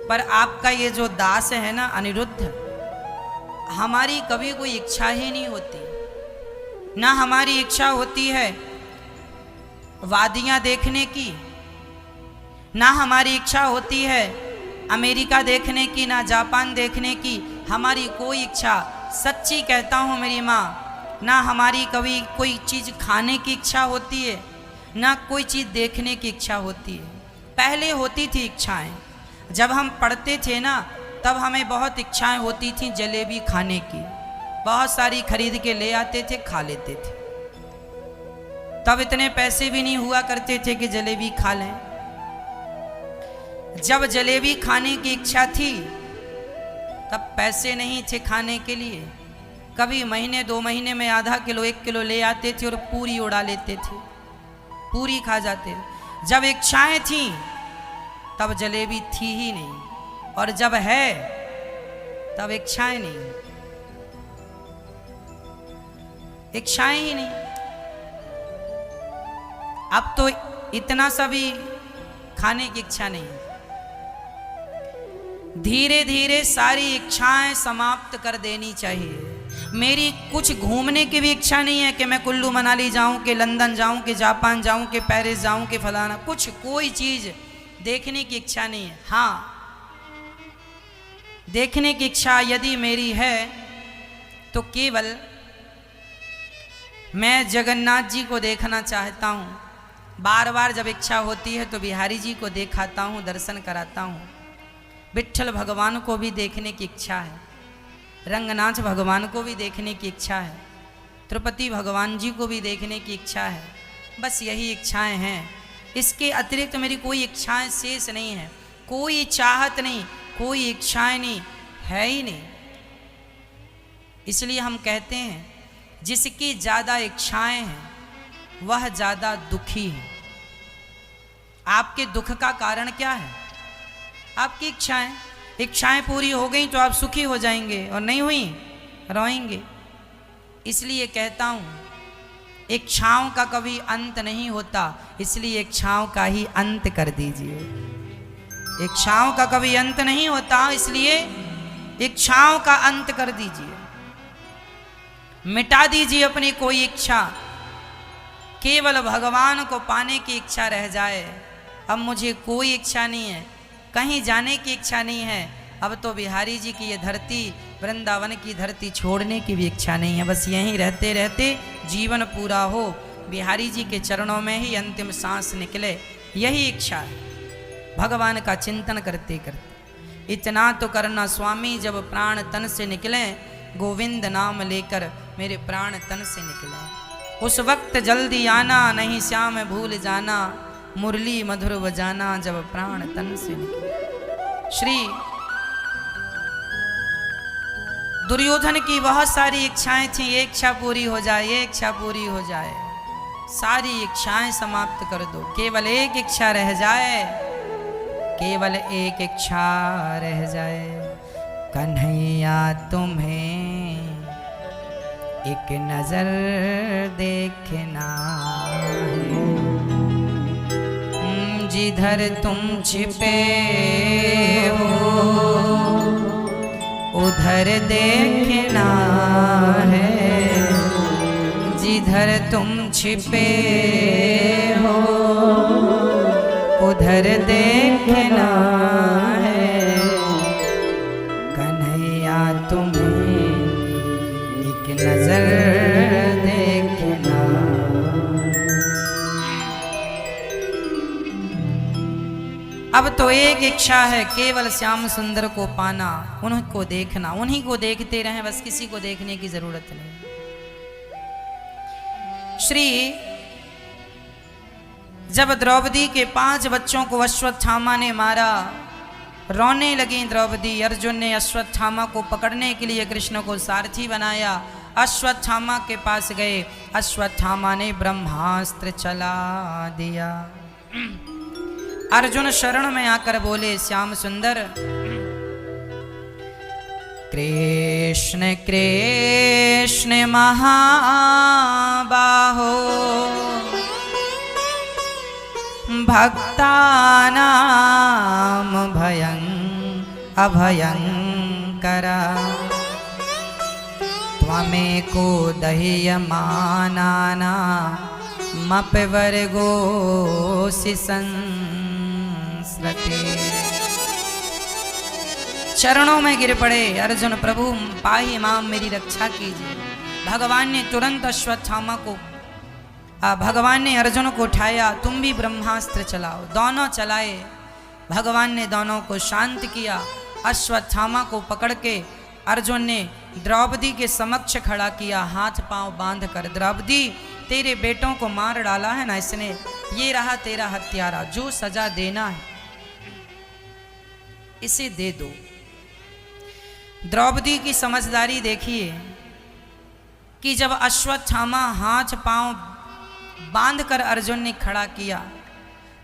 पर आपका ये जो दास है ना अनिरुद्ध, हमारी कभी कोई इच्छा ही नहीं होती। ना हमारी इच्छा होती है वादियां देखने की, ना हमारी इच्छा होती है अमेरिका देखने की, ना जापान देखने की। हमारी कोई इच्छा, सच्ची कहता हूँ मेरी माँ, ना हमारी कभी कोई चीज़ खाने की इच्छा होती है, ना कोई चीज़ देखने की इच्छा होती है। पहले होती थी इच्छाएं, जब हम पढ़ते थे ना तब हमें बहुत इच्छाएं होती थी जलेबी खाने की, बहुत सारी खरीद के ले आते थे, खा लेते थे। तब इतने पैसे भी नहीं हुआ करते थे कि जलेबी खा लें। जब जलेबी खाने की इच्छा थी तब पैसे नहीं थे खाने के लिए। कभी महीने 2 महीने में आधा किलो 1 किलो ले आते थे और पूरी उड़ा लेते थे, पूरी खा जाते थे। जब इच्छाएं थी तब जलेबी थी ही नहीं, और जब है तब इच्छाएं नहीं, इच्छाएं ही नहीं। अब तो इतना सा भी खाने की इच्छा नहीं। धीरे धीरे सारी इच्छाएं समाप्त कर देनी चाहिए। मेरी कुछ घूमने की भी इच्छा नहीं है कि मैं कुल्लू मनाली जाऊं, कि लंदन जाऊं, कि जापान जाऊं, कि पेरिस जाऊं, कि फलाना, कुछ कोई चीज देखने की इच्छा नहीं है। हाँ, देखने की इच्छा यदि मेरी है तो केवल मैं जगन्नाथ जी को देखना चाहता हूँ। बार बार जब इच्छा होती है तो बिहारी जी को देखाता हूँ, दर्शन कराता हूँ। विट्ठल भगवान को भी देखने की इच्छा है, रंगनाथ भगवान को भी देखने की इच्छा है, तिरुपति भगवान जी को भी देखने की इच्छा है। बस यही इच्छाएं हैं, इसके अतिरिक्त मेरी कोई इच्छाएं शेष नहीं है। कोई चाहत नहीं, कोई इच्छाएं नहीं, है ही नहीं। इसलिए हम कहते हैं जिसकी ज़्यादा इच्छाएं हैं वह ज़्यादा दुखी है। आपके दुख का कारण क्या है? आपकी इच्छाएं। इच्छाएं पूरी हो गई तो आप सुखी हो जाएंगे, और नहीं हुई रोएंगे। इसलिए कहता हूँ इच्छाओं का कभी अंत नहीं होता, इसलिए इच्छाओं का ही अंत कर दीजिए। इच्छाओं का कभी अंत नहीं होता, इसलिए इच्छाओं का अंत कर दीजिए। मिटा दीजिए अपनी कोई इच्छा, केवल भगवान को पाने की इच्छा रह जाए। अब मुझे कोई इच्छा नहीं है, कहीं जाने की इच्छा नहीं है, अब तो बिहारी जी की ये धरती, वृंदावन की धरती छोड़ने की भी इच्छा नहीं है। बस यहीं रहते रहते जीवन पूरा हो, बिहारी जी के चरणों में ही अंतिम सांस निकले, यही इच्छा है भगवान का चिंतन करते करते। इतना तो करना स्वामी, जब प्राण तन से निकले, गोविंद नाम लेकर मेरे प्राण तन से निकले, उस वक्त जल्दी आना, नहीं श्याम भूल जाना, मुरली मधुर बजाना, जब प्राण तन से निकले। श्री दुर्योधन की बहुत सारी इच्छाएं थी, ये इच्छा पूरी हो जाए, ये इच्छा पूरी हो जाए, सारी इच्छाएं समाप्त कर दो, केवल एक इच्छा रह जाए, केवल एक इच्छा रह जाए, कन्हैया तुम्हें एक नजर देखना है, जिधर तुम छिपे हो उधर देखना है, जिधर तुम छिपे हो उधर देखना है, कन्हैया तुम्हें एक नजर देखना। अब तो एक इच्छा है, केवल श्याम सुंदर को पाना, उनको देखना, उन्हीं को देखते रहें, बस किसी को देखने की जरूरत नहीं। श्री जब द्रौपदी के 5 बच्चों को अश्वत्थामा ने मारा, रोने लगी द्रौपदी, अर्जुन ने अश्वत्थामा को पकड़ने के लिए कृष्ण को सारथी बनाया, अश्वत्थामा के पास गए, अश्वत्थामा ने ब्रह्मास्त्र चला दिया। अर्जुन शरण में आकर बोले, श्याम सुंदर, कृष्ण कृष्ण महाबाहो भक्तानां भयं अभयंकरा, त्वमेको दह्यमानानामपवर्गोऽसि संस्रते। चरणों में गिर पड़े अर्जुन, प्रभु पाहि माम, मेरी रक्षा कीजिए। भगवान ने तुरंत अश्वत्थामा को, भगवान ने अर्जुन को उठाया, तुम भी ब्रह्मास्त्र चलाओ। दोनों चलाए, भगवान ने दोनों को शांत किया। अश्वत्थामा को पकड़ के अर्जुन ने द्रौपदी के समक्ष खड़ा किया, हाथ पांव बांध कर, द्रौपदी तेरे बेटों को मार डाला है ना इसने, ये रहा तेरा हत्यारा, जो सजा देना है इसे दे दो। द्रौपदी की समझदारी देखिए कि जब अश्वत्थामा हाथ पांव बांधकर अर्जुन ने खड़ा किया,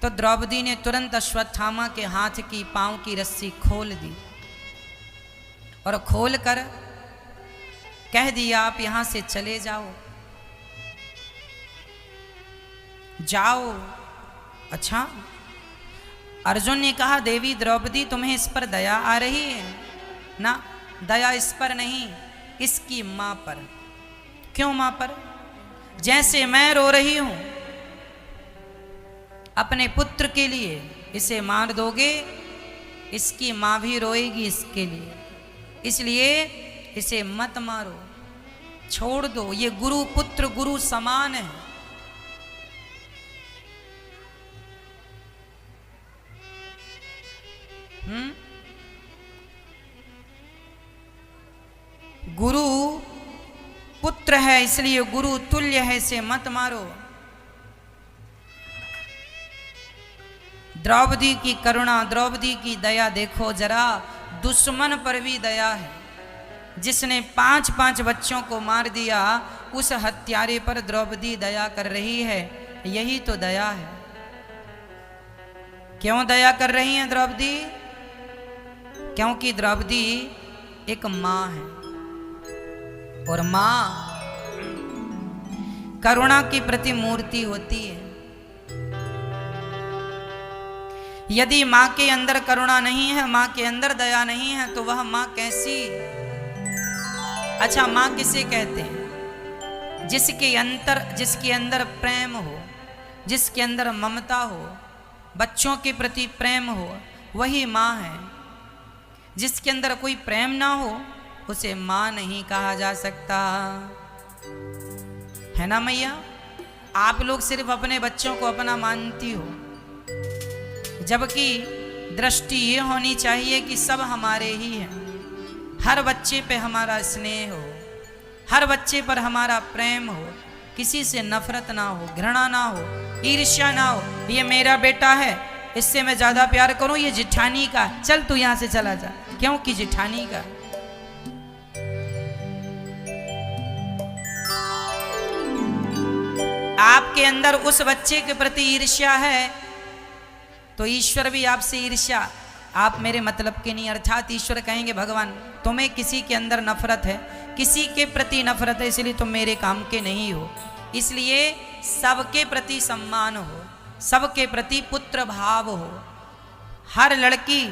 तो द्रौपदी ने तुरंत अश्वत्थामा के हाथ की पांव की रस्सी खोल दी और खोलकर कह दिया, आप यहां से चले जाओ, जाओ। अच्छा, अर्जुन ने कहा, देवी द्रौपदी तुम्हें इस पर दया आ रही है ना? दया इस पर नहीं, इसकी मां पर। क्यों मां पर? जैसे मैं रो रही हूं अपने पुत्र के लिए, इसे मार दोगे, इसकी मां भी रोएगी इसके लिए, इसलिए इसे मत मारो, छोड़ दो। ये गुरु पुत्र गुरु समान है। गुरु पुत्र है, इसलिए गुरु तुल्य है, इसे मत मारो। द्रौपदी की करुणा, द्रौपदी की दया देखो जरा, दुश्मन पर भी दया है। जिसने 5-5 बच्चों को मार दिया, उस हत्यारे पर द्रौपदी दया कर रही है, यही तो दया है। क्यों दया कर रही हैं द्रौपदी? क्योंकि द्रौपदी एक मां है, और मां करुणा की प्रतिमूर्ति होती है। यदि माँ के अंदर करुणा नहीं है, माँ के अंदर दया नहीं है, तो वह माँ कैसी? अच्छा, माँ किसे कहते हैं? जिसके अंदर प्रेम हो, जिसके अंदर ममता हो, बच्चों के प्रति प्रेम हो, वही माँ है। जिसके अंदर कोई प्रेम ना हो, उसे माँ नहीं कहा जा सकता, है ना मैया? आप लोग सिर्फ अपने बच्चों को अपना मानती हो, जबकि दृष्टि ये होनी चाहिए कि सब हमारे ही हैं। हर बच्चे पे हमारा स्नेह हो, हर बच्चे पर हमारा प्रेम हो, किसी से नफरत ना हो, घृणा ना हो, ईर्ष्या ना हो। ये मेरा बेटा है, इससे मैं ज्यादा प्यार करूं, ये जिठानी का, चल तू यहां से चला जा, क्योंकि जिठानी का। आपके अंदर उस बच्चे के प्रति ईर्ष्या है, तो ईश्वर भी आपसे ईर्ष्या, आप मेरे मतलब के नहीं। अर्थात ईश्वर कहेंगे, भगवान तुम्हें किसी के अंदर नफरत है, किसी के प्रति नफरत है, इसलिए तुम मेरे काम के नहीं हो। इसलिए सबके प्रति सम्मान हो, सबके प्रति पुत्र भाव हो। हर लड़की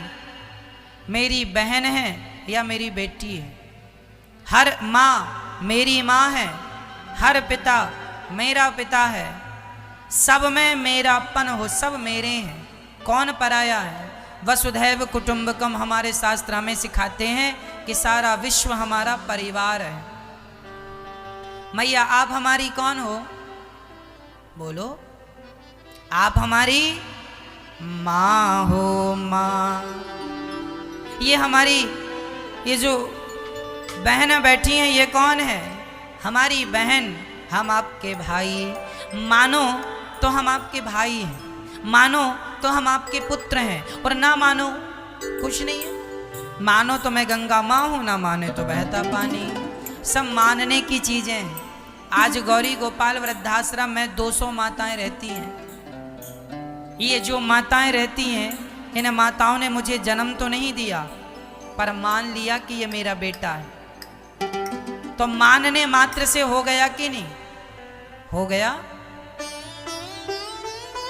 मेरी बहन है या मेरी बेटी है, हर माँ मेरी माँ है, हर पिता मेरा पिता है, सब में मेरापन हो, सब मेरे हैं, कौन पराया है। वसुधैव कुटुंबकम हमारे शास्त्र हमें सिखाते हैं कि सारा विश्व हमारा परिवार है। मैया आप हमारी कौन हो? बोलो, आप हमारी माँ हो। माँ, ये हमारी ये जो बहनें बैठी हैं, ये कौन है? हमारी बहन। हम आपके भाई, मानो तो हम आपके भाई हैं, मानो तो हम आपके पुत्र हैं, और ना मानो कुछ नहीं है। मानो तो मैं गंगा माँ हूं, ना माने तो बहता पानी। सब मानने की चीजें हैं। आज गौरी गोपाल वृद्धाश्रम में 200 माताएं रहती हैं। ये जो माताएं रहती हैं, इन माताओं ने मुझे जन्म तो नहीं दिया, पर मान लिया कि ये मेरा बेटा है। तो मानने मात्र से हो गया कि नहीं हो गया?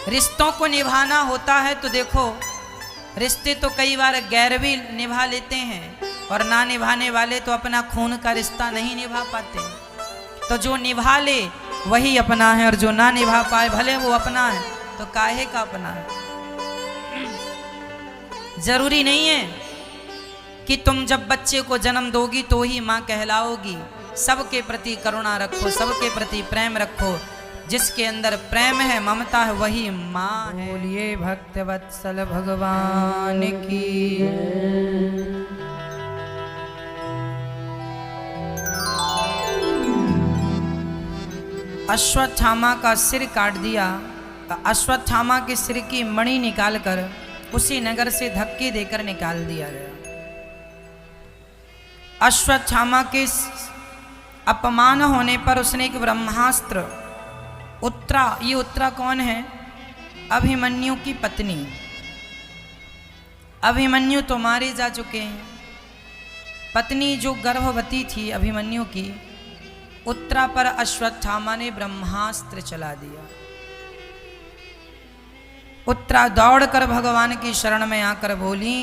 रिश्तों को निभाना होता है तो देखो, रिश्ते तो कई बार गैर भी निभा लेते हैं, और ना निभाने वाले तो अपना खून का रिश्ता नहीं निभा पाते। तो जो निभा ले वही अपना है, और जो ना निभा पाए भले वो अपना है, तो काहे का अपना है। जरूरी नहीं है कि तुम जब बच्चे को जन्म दोगी तो ही माँ कहलाओगी। सबके प्रति करुणा रखो, सबके प्रति प्रेम रखो। जिसके अंदर प्रेम है, ममता है, वही माँ है। बोलिए भक्त वत्सल भगवान की। अश्वत्थामा का सिर काट दिया। अश्वत्थामा के सिर की मणि निकालकर उसी नगर से धक्के देकर निकाल दिया गया। अश्वत्थामा के अपमान होने पर उसने एक ब्रह्मास्त्र, उत्तरा, ये उत्तरा कौन है? अभिमन्यु की पत्नी। अभिमन्यु तो मारे जा चुके हैं। पत्नी जो गर्भवती थी अभिमन्यु की, उत्तरा पर अश्वत्थामा ने ब्रह्मास्त्र चला दिया। उत्तरा दौड़कर भगवान की शरण में आकर बोली,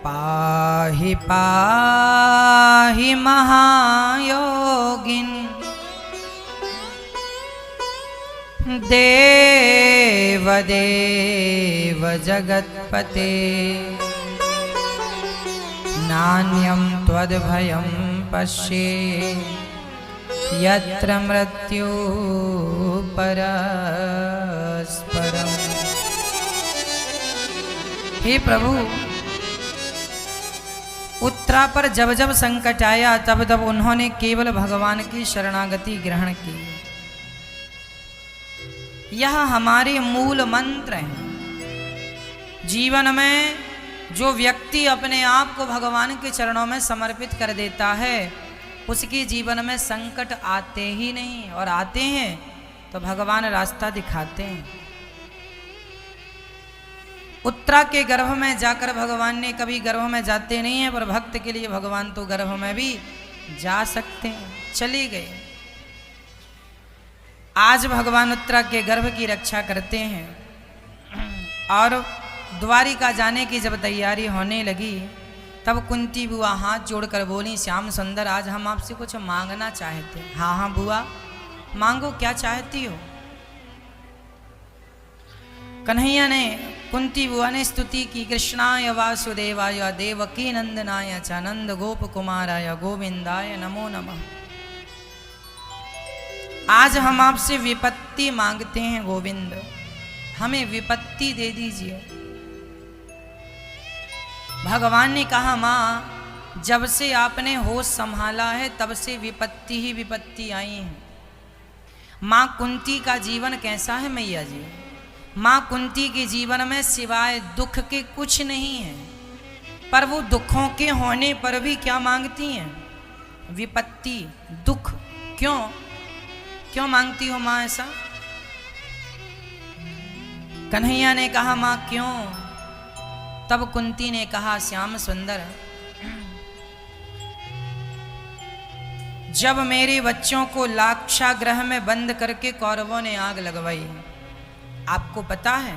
पाहि पाहि महायोगिन देव देव जगत्पते नान्यं त्वद्भयं पश्ये यत्र मृत्यु परस्परम। हे प्रभु, उत्तरा पर जब जब संकट आया तब तब उन्होंने केवल भगवान की शरणागति ग्रहण की। यह हमारे मूल मंत्र हैं। जीवन में जो व्यक्ति अपने आप को भगवान के चरणों में समर्पित कर देता है, उसके जीवन में संकट आते ही नहीं, और आते हैं तो भगवान रास्ता दिखाते हैं। उत्तरा के गर्भ में जाकर भगवान ने, कभी गर्भ में जाते नहीं हैं, पर भक्त के लिए भगवान तो गर्भ में भी जा सकते हैं। चले गए। आज भगवान उत्तरा के गर्भ की रक्षा करते हैं। और द्वारिका जाने की जब तैयारी होने लगी तब कुंती बुआ हाथ जोड़कर बोली, श्याम सुंदर आज हम आपसे कुछ मांगना चाहते हैं। हाँ हाँ बुआ मांगो, क्या चाहती हो? कन्हैया ने, कुंती बुआ ने स्तुति की, कृष्णाय वासुदेवाय देवकी नंदनाय च नंद गोप कुमाराय गोविंदाय नमो नमः। आज हम आपसे विपत्ति मांगते हैं गोविंद, हमें विपत्ति दे दीजिए। भगवान ने कहा, माँ जब से आपने होश संभाला है तब से विपत्ति ही विपत्ति आई है। माँ कुंती का जीवन कैसा है मैया जी? माँ कुंती के जीवन में सिवाय दुख के कुछ नहीं है, पर वो दुखों के होने पर भी क्या मांगती हैं? विपत्ति, दुख। क्यों क्यों मांगती हो माँ ऐसा? कन्हैया ने कहा, माँ क्यों? तब कुंती ने कहा, श्याम सुंदर जब मेरे बच्चों को लाक्षागृह में बंद करके कौरवों ने आग लगवाई, आपको पता है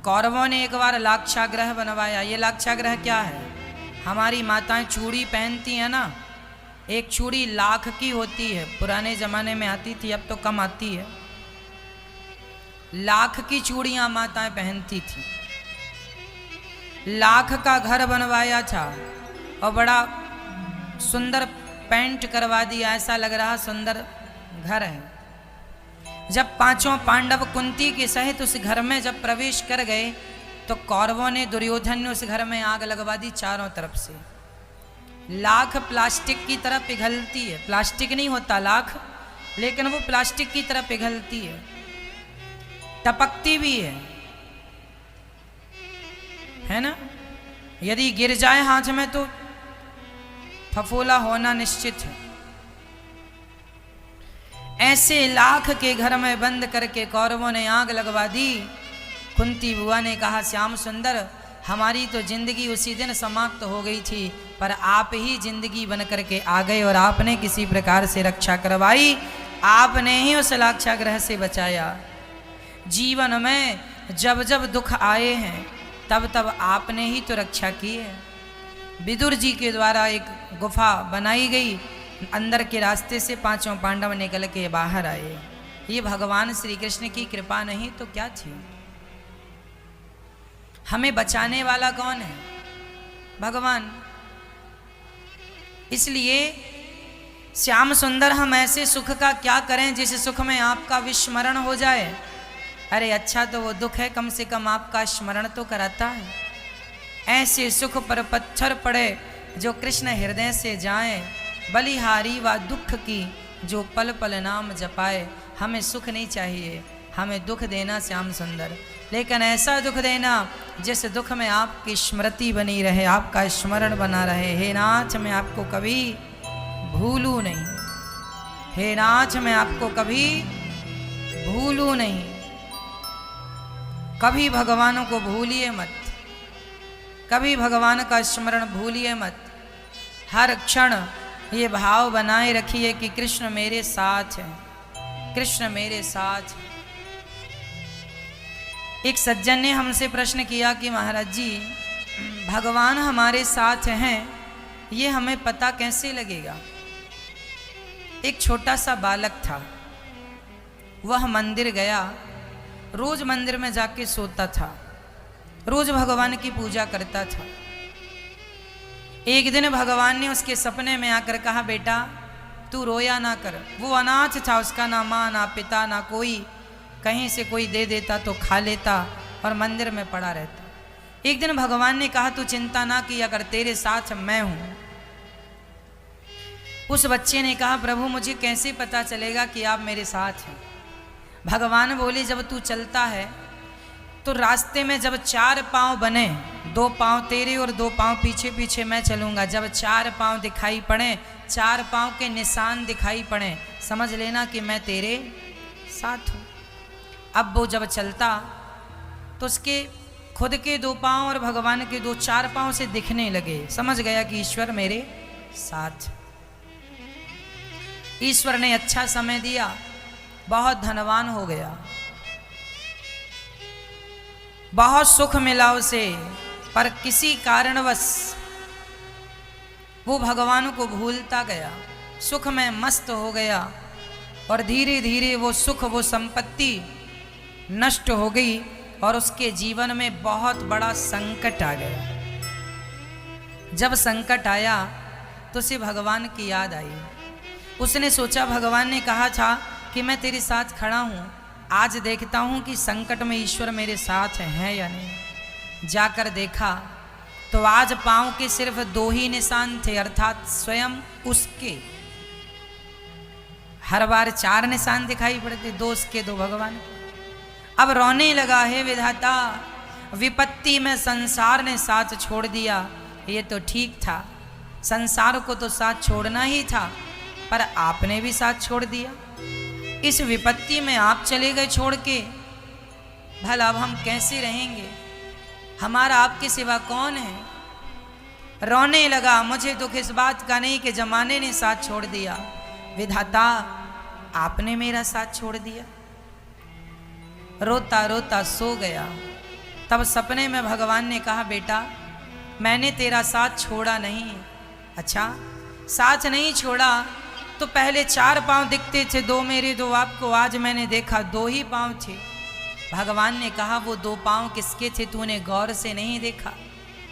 कौरवों ने एक बार लाक्षागृह बनवाया। ये लाक्षागृह क्या है? हमारी माताएं चूड़ी पहनती हैं ना, एक चूड़ी लाख की होती है, पुराने जमाने में आती थी, अब तो कम आती है। लाख की चूड़ियां माताएं पहनती थी। लाख का घर बनवाया था और बड़ा सुंदर पेंट करवा दिया, ऐसा लग रहा सुंदर घर है। जब पांचों पांडव कुंती के सहित उस घर में जब प्रवेश कर गए तो कौरवों ने, दुर्योधन ने उस घर में आग लगवा दी चारों तरफ से। लाख प्लास्टिक की तरह पिघलती है, प्लास्टिक नहीं होता लाख, लेकिन वो प्लास्टिक की तरह पिघलती है, टपकती भी है ना? यदि गिर जाए हाथ में तो फफोला होना निश्चित है। ऐसे लाख के घर में बंद करके कौरवों ने आग लगवा दी। कुंती बुआ ने कहा, श्याम सुंदर हमारी तो जिंदगी उसी दिन समाप्त हो गई थी, पर आप ही जिंदगी बन करके आ गए और आपने किसी प्रकार से रक्षा करवाई, आपने ही उस लाक्षागृह से बचाया। जीवन में जब जब दुख आए हैं तब तब आपने ही तो रक्षा की है। विदुर जी के द्वारा एक गुफा बनाई गई, अंदर के रास्ते से पांचों पांडव निकल के बाहर आए। ये भगवान श्री कृष्ण की कृपा नहीं तो क्या थी? हमें बचाने वाला कौन है? भगवान। इसलिए श्याम सुंदर हम ऐसे सुख का क्या करें जिस सुख में आपका विस्मरण हो जाए? अरे अच्छा तो वो दुख है, कम से कम आपका स्मरण तो कराता है। ऐसे सुख पर पत्थर पड़े जो कृष्ण हृदय से जाए, बलिहारी व दुख की जो पल पल नाम जपाए। हमें सुख नहीं चाहिए, हमें दुख देना श्याम सुंदर, लेकिन ऐसा दुख देना जिस दुख में आपकी स्मृति बनी रहे, आपका स्मरण बना रहे। हे नाथ मैं आपको कभी भूलूं नहीं, हे नाथ मैं आपको कभी भूलूं नहीं। कभी भगवानों को भूलिए मत, कभी भगवान का स्मरण भूलिए मत। हर क्षण ये भाव बनाए रखिए कि कृष्ण मेरे साथ है, कृष्ण मेरे साथ है। एक सज्जन ने हमसे प्रश्न किया कि महाराज जी भगवान हमारे साथ हैं, ये हमें पता कैसे लगेगा? एक छोटा सा बालक था, वह मंदिर गया, रोज मंदिर में जाके सोता था, रोज भगवान की पूजा करता था। एक दिन भगवान ने उसके सपने में आकर कहा, बेटा तू रोया ना कर। वो अनाथ था, उसका ना माँ ना पिता ना कोई, कहीं से कोई दे देता तो खा लेता और मंदिर में पड़ा रहता। एक दिन भगवान ने कहा, तू चिंता ना किया कर, तेरे साथ मैं हूं। उस बच्चे ने कहा, प्रभु मुझे कैसे पता चलेगा कि आप मेरे साथ हैं? भगवान बोले, जब तू चलता है तो रास्ते में जब 4 पांव बने, 2 पांव तेरे और 2 पांव पीछे पीछे मैं चलूंगा, जब 4 पांव दिखाई पड़े, 4 पांव के निशान दिखाई पड़े, समझ लेना कि मैं तेरे साथ हूं। अब वो जब चलता तो उसके खुद के 2 पांव और भगवान के 4 पांव से दिखने लगे, समझ गया कि ईश्वर मेरे साथ। ईश्वर ने अच्छा समय दिया, बहुत धनवान हो गया, बहुत सुख मिला उसे, पर किसी कारणवश वो भगवान को भूलता गया, सुख में मस्त हो गया और धीरे धीरे वो सुख, वो संपत्ति नष्ट हो गई और उसके जीवन में बहुत बड़ा संकट आ गया। जब संकट आया तो उसे भगवान की याद आई। उसने सोचा, भगवान ने कहा था कि मैं तेरे साथ खड़ा हूँ, आज देखता हूँ कि संकट में ईश्वर मेरे साथ है या नहीं। जाकर देखा तो आज पांव के सिर्फ 2 ही निशान थे, अर्थात स्वयं उसके। हर बार 4 निशान दिखाई पड़ते, 2 उसके 2 भगवान। अब रोने लगा, है विधाता, विपत्ति में संसार ने साथ छोड़ दिया, ये तो ठीक था, संसार को तो साथ छोड़ना ही था, पर आपने भी साथ छोड़ दिया। इस विपत्ति में आप चले गए छोड़ के, भला अब हम कैसे रहेंगे, हमारा आपके सिवा कौन है। रोने लगा, मुझे दुख इस बात का नहीं कि जमाने ने साथ छोड़ दिया, विधाता आपने मेरा साथ छोड़ दिया। रोता रोता सो गया। तब सपने में भगवान ने कहा, बेटा मैंने तेरा साथ छोड़ा नहीं। अच्छा, साथ नहीं छोड़ा तो पहले 4 पांव दिखते थे, 2 मेरे 2 आपको, आज मैंने देखा 2 ही पांव थे। भगवान ने कहा, वो 2 पांव किसके थे, तूने गौर से नहीं देखा,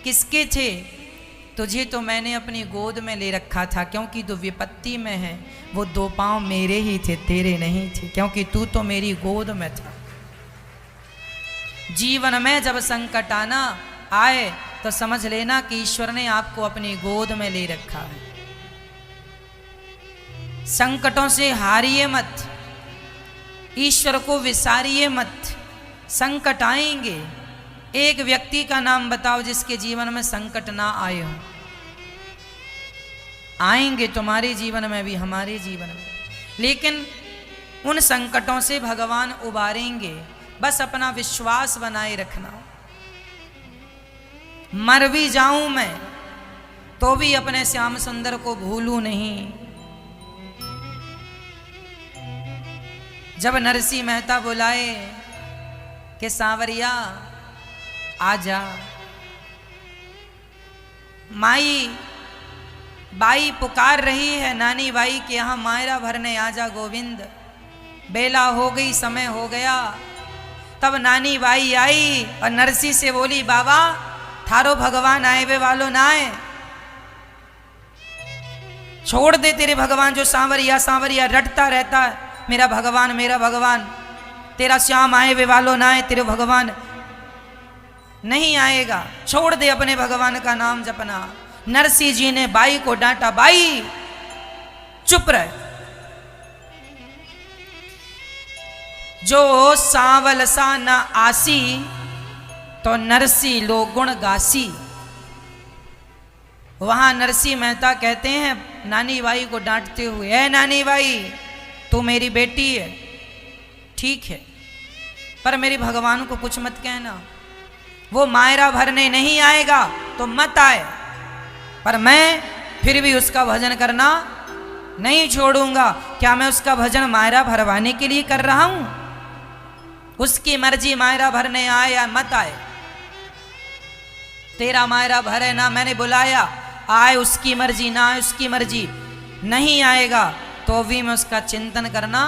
किसके थे। तुझे तो मैंने अपनी गोद में ले रखा था, क्योंकि तू विपत्ति में है, वो 2 पांव मेरे ही थे, तेरे नहीं थे, क्योंकि तू तो मेरी गोद में था। जीवन में जब संकट आना आए तो समझ लेना कि ईश्वर ने आपको अपनी गोद में ले रखा है। संकटों से हारिए मत, ईश्वर को विसारिए मत। संकट आएंगे, एक व्यक्ति का नाम बताओ जिसके जीवन में संकट ना आए हो। आएंगे तुम्हारे जीवन में भी, हमारे जीवन में, लेकिन उन संकटों से भगवान उबारेंगे, बस अपना विश्वास बनाए रखना। मर भी जाऊं मैं तो भी अपने श्याम सुंदर को भूलूं नहीं। जब नरसिंह मेहता बुलाए कि सांवरिया आजा, माई बाई पुकार रही है नानी बाई के यहाँ मायरा भरने आजा गोविंद, बेला हो गई, समय हो गया। तब नानी बाई आई और नरसिंह से बोली, बाबा थारो भगवान आए वे वालों ना आए, छोड़ दे तेरे भगवान जो सांवरिया सांवरिया रटता रहता है, मेरा भगवान, तेरा श्याम आए वे वालों ना आए, तेरे भगवान नहीं आएगा, छोड़ दे अपने भगवान का नाम जपना। नरसिंह जी ने बाई को डांटा, बाई चुप रहे, जो सांवल सा न आसी तो नरसिंह लो गुण गासी। वहां नरसिंह मेहता कहते हैं नानी बाई को डांटते हुए, ऐ नानी बाई तू मेरी बेटी है, ठीक है, पर मेरे भगवान को कुछ मत कहना, वो मायरा भरने नहीं आएगा तो मत आए, पर मैं फिर भी उसका भजन करना नहीं छोड़ूंगा। क्या मैं उसका भजन मायरा भरवाने के लिए कर रहा हूं? उसकी मर्जी मायरा भरने आए या मत आए, तेरा मायरा भरे ना, मैंने बुलाया आए, उसकी मर्जी ना आए, उसकी मर्जी नहीं आएगा तो भी मैं उसका चिंतन करना,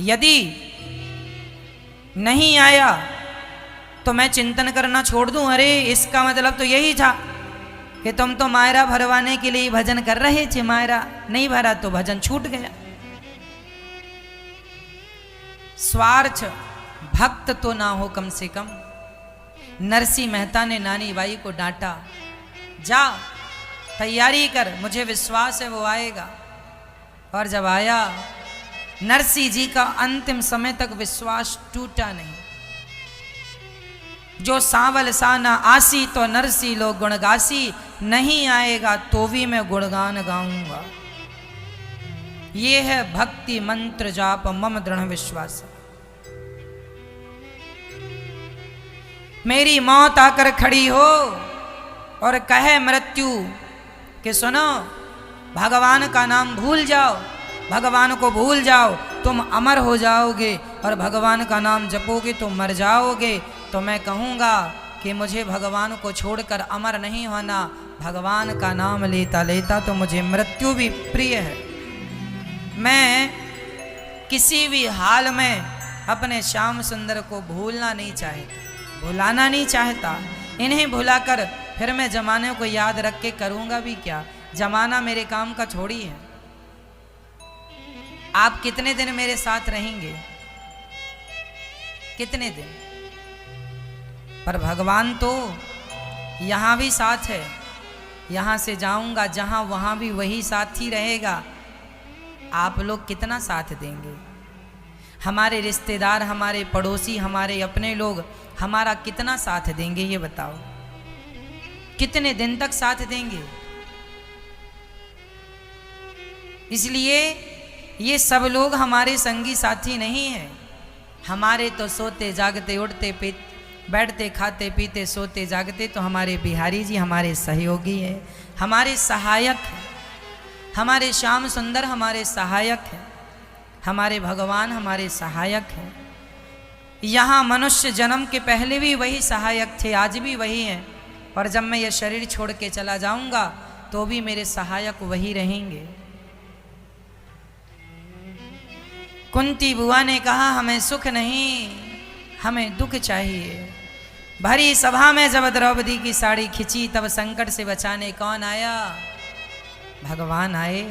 यदि नहीं आया तो मैं चिंतन करना छोड़ दूं। अरे इसका मतलब तो यही था कि तुम तो मायरा भरवाने के लिए भजन कर रहे थे, मायरा नहीं भरा तो भजन छूट गया। स्वार्थ भक्त तो ना हो कम से कम। नरसिंह मेहता ने नानी बाई को डांटा, जा तैयारी कर, मुझे विश्वास है वो आएगा। और जब आया, नरसिंह जी का अंतिम समय तक विश्वास टूटा नहीं। जो सांवल साना आसी तो नरसिंह लो गुणगासी, नहीं आएगा तो भी मैं गुणगान गाऊंगा। ये है भक्ति मंत्र जाप मम दृढ़ विश्वास। मेरी मौत आकर खड़ी हो और कहे मृत्यु कि सुनो भगवान का नाम भूल जाओ, भगवान को भूल जाओ, तुम अमर हो जाओगे और भगवान का नाम जपोगे तो मर जाओगे, तो मैं कहूँगा कि मुझे भगवान को छोड़कर अमर नहीं होना, भगवान का नाम लेता लेता तो मुझे मृत्यु भी प्रिय है। मैं किसी भी हाल में अपने श्याम सुंदर को भूलना नहीं चाहता, भुलाना नहीं चाहता। इन्हें भुलाकर फिर मैं जमाने को याद रख के करूँगा भी क्या? जमाना मेरे काम का छोड़ी है। आप कितने दिन मेरे साथ रहेंगे? कितने दिन? पर भगवान तो यहाँ भी साथ है, यहाँ से जाऊंगा जहाँ वहाँ भी वही साथ ही रहेगा। आप लोग कितना साथ देंगे? हमारे रिश्तेदार, हमारे पड़ोसी, हमारे अपने लोग हमारा कितना साथ देंगे ये बताओ? कितने दिन तक साथ देंगे? इसलिए ये सब लोग हमारे संगी साथी नहीं है। हमारे तो सोते जागते उठते बैठते खाते पीते सोते जागते तो हमारे बिहारी जी हमारे सहयोगी हैं, हमारे सहायक हैं। हमारे श्याम सुंदर हमारे सहायक हैं, हमारे भगवान हमारे सहायक हैं। यहाँ मनुष्य जन्म के पहले भी वही सहायक थे, आज भी वही हैं, और जब मैं ये शरीर छोड़ के चला जाऊंगा तो भी मेरे सहायक वही रहेंगे। कुंती बुआ ने कहा हमें सुख नहीं, हमें दुख चाहिए। भरी सभा में जब द्रौपदी की साड़ी खिंची तब संकट से बचाने कौन आया? भगवान आए।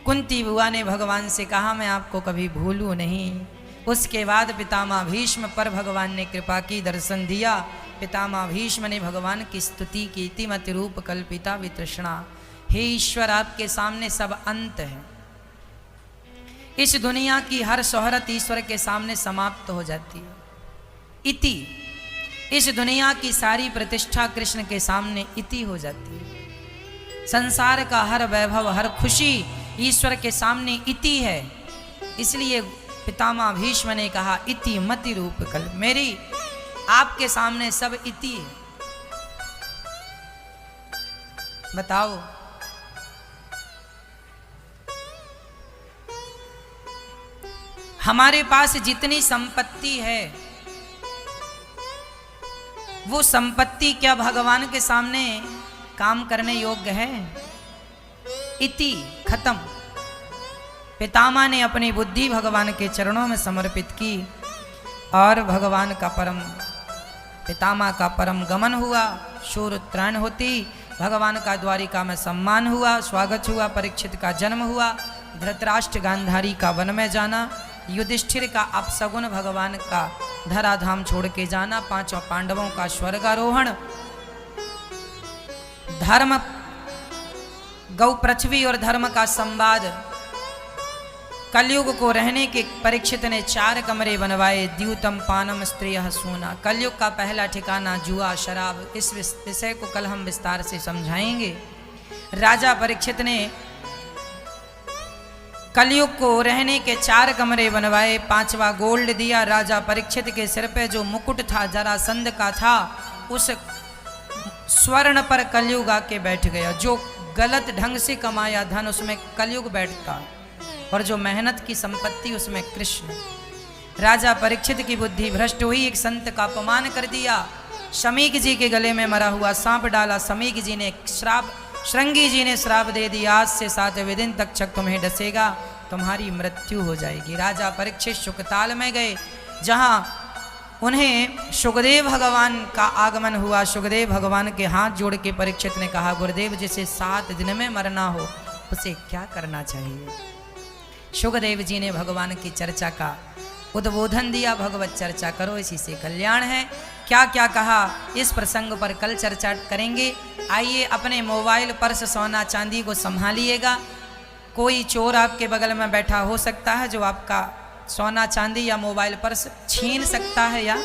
कुंती बुआ ने भगवान से कहा मैं आपको कभी भूलूं नहीं। उसके बाद पितामह भीष्म पर भगवान ने कृपा की, दर्शन दिया। पितामह भीष्म ने भगवान की स्तुति की, इतिमति रूप कल्पिता वितृष्णा। हे ईश्वर आपके सामने सब अंत है। इस दुनिया की हर शोहरत ईश्वर के सामने समाप्त हो जाती है। इति, इस दुनिया की सारी प्रतिष्ठा कृष्ण के सामने इति हो जाती है। संसार का हर वैभव, हर खुशी ईश्वर के सामने इति है। इसलिए पितामह भीष्म ने कहा इति मति रूप कल, मेरी आपके सामने सब इति है। बताओ हमारे पास जितनी संपत्ति है वो संपत्ति क्या भगवान के सामने काम करने योग्य है? इति, खत्म। पितामह ने अपनी बुद्धि भगवान के चरणों में समर्पित की और भगवान का परम, पितामह का परम गमन हुआ। शूर उत्तरायण होती भगवान का द्वारिका में सम्मान हुआ, स्वागत हुआ। परीक्षित का जन्म हुआ, धृतराष्ट्र गांधारी का वन में जाना, युधिष्ठिर का अपसगुन भगवान का धराधाम छोड़ के जाना, पांचों पांडवों का स्वर्गारोहण, धर्म गौ पृथ्वी और धर्म का संवाद, कलयुग को रहने के परीक्षित ने 4 कमरे बनवाए, द्यूतम पानम स्त्रियः सूना। कलयुग का पहला ठिकाना जुआ शराब। इस विषय को कल हम विस्तार से समझाएंगे। राजा परीक्षित ने कलयुग को रहने के 4 कमरे बनवाए, 5वां गोल्ड दिया। राजा परीक्षित के सिर पे जो मुकुट था जरासंध का था, उस स्वर्ण पर कलयुग आके बैठ गया। जो गलत ढंग से कमाया धन उसमें कलयुग बैठता, और जो मेहनत की संपत्ति उसमें कृष्ण। राजा परीक्षित की बुद्धि भ्रष्ट हुई, एक संत का अपमान कर दिया। शमीक जी के गले में मरा हुआ सांप डाला। शमीक जी ने श्राप, श्रृंगी जी ने श्राप दे दिया, आज से 7वें दिन तक छक तुम्हें डसेगा, तुम्हारी मृत्यु हो जाएगी। राजा परीक्षित शुकताल में गए, जहां उन्हें सुखदेव भगवान का आगमन हुआ। सुखदेव भगवान के हाथ जोड़ के परीक्षित ने कहा, गुरुदेव जिसे 7 दिन में मरना हो उसे क्या करना चाहिए? सुखदेव जी ने भगवान की चर्चा का उद्बोधन दिया, भगवत चर्चा करो इसी से कल्याण है। क्या क्या कहा इस प्रसंग पर कल चर्चा करेंगे। आइए अपने मोबाइल पर्स सोना चांदी को संभालिएगा। कोई चोर आपके बगल में बैठा हो सकता है जो आपका सोना चांदी या मोबाइल पर्स छीन सकता है या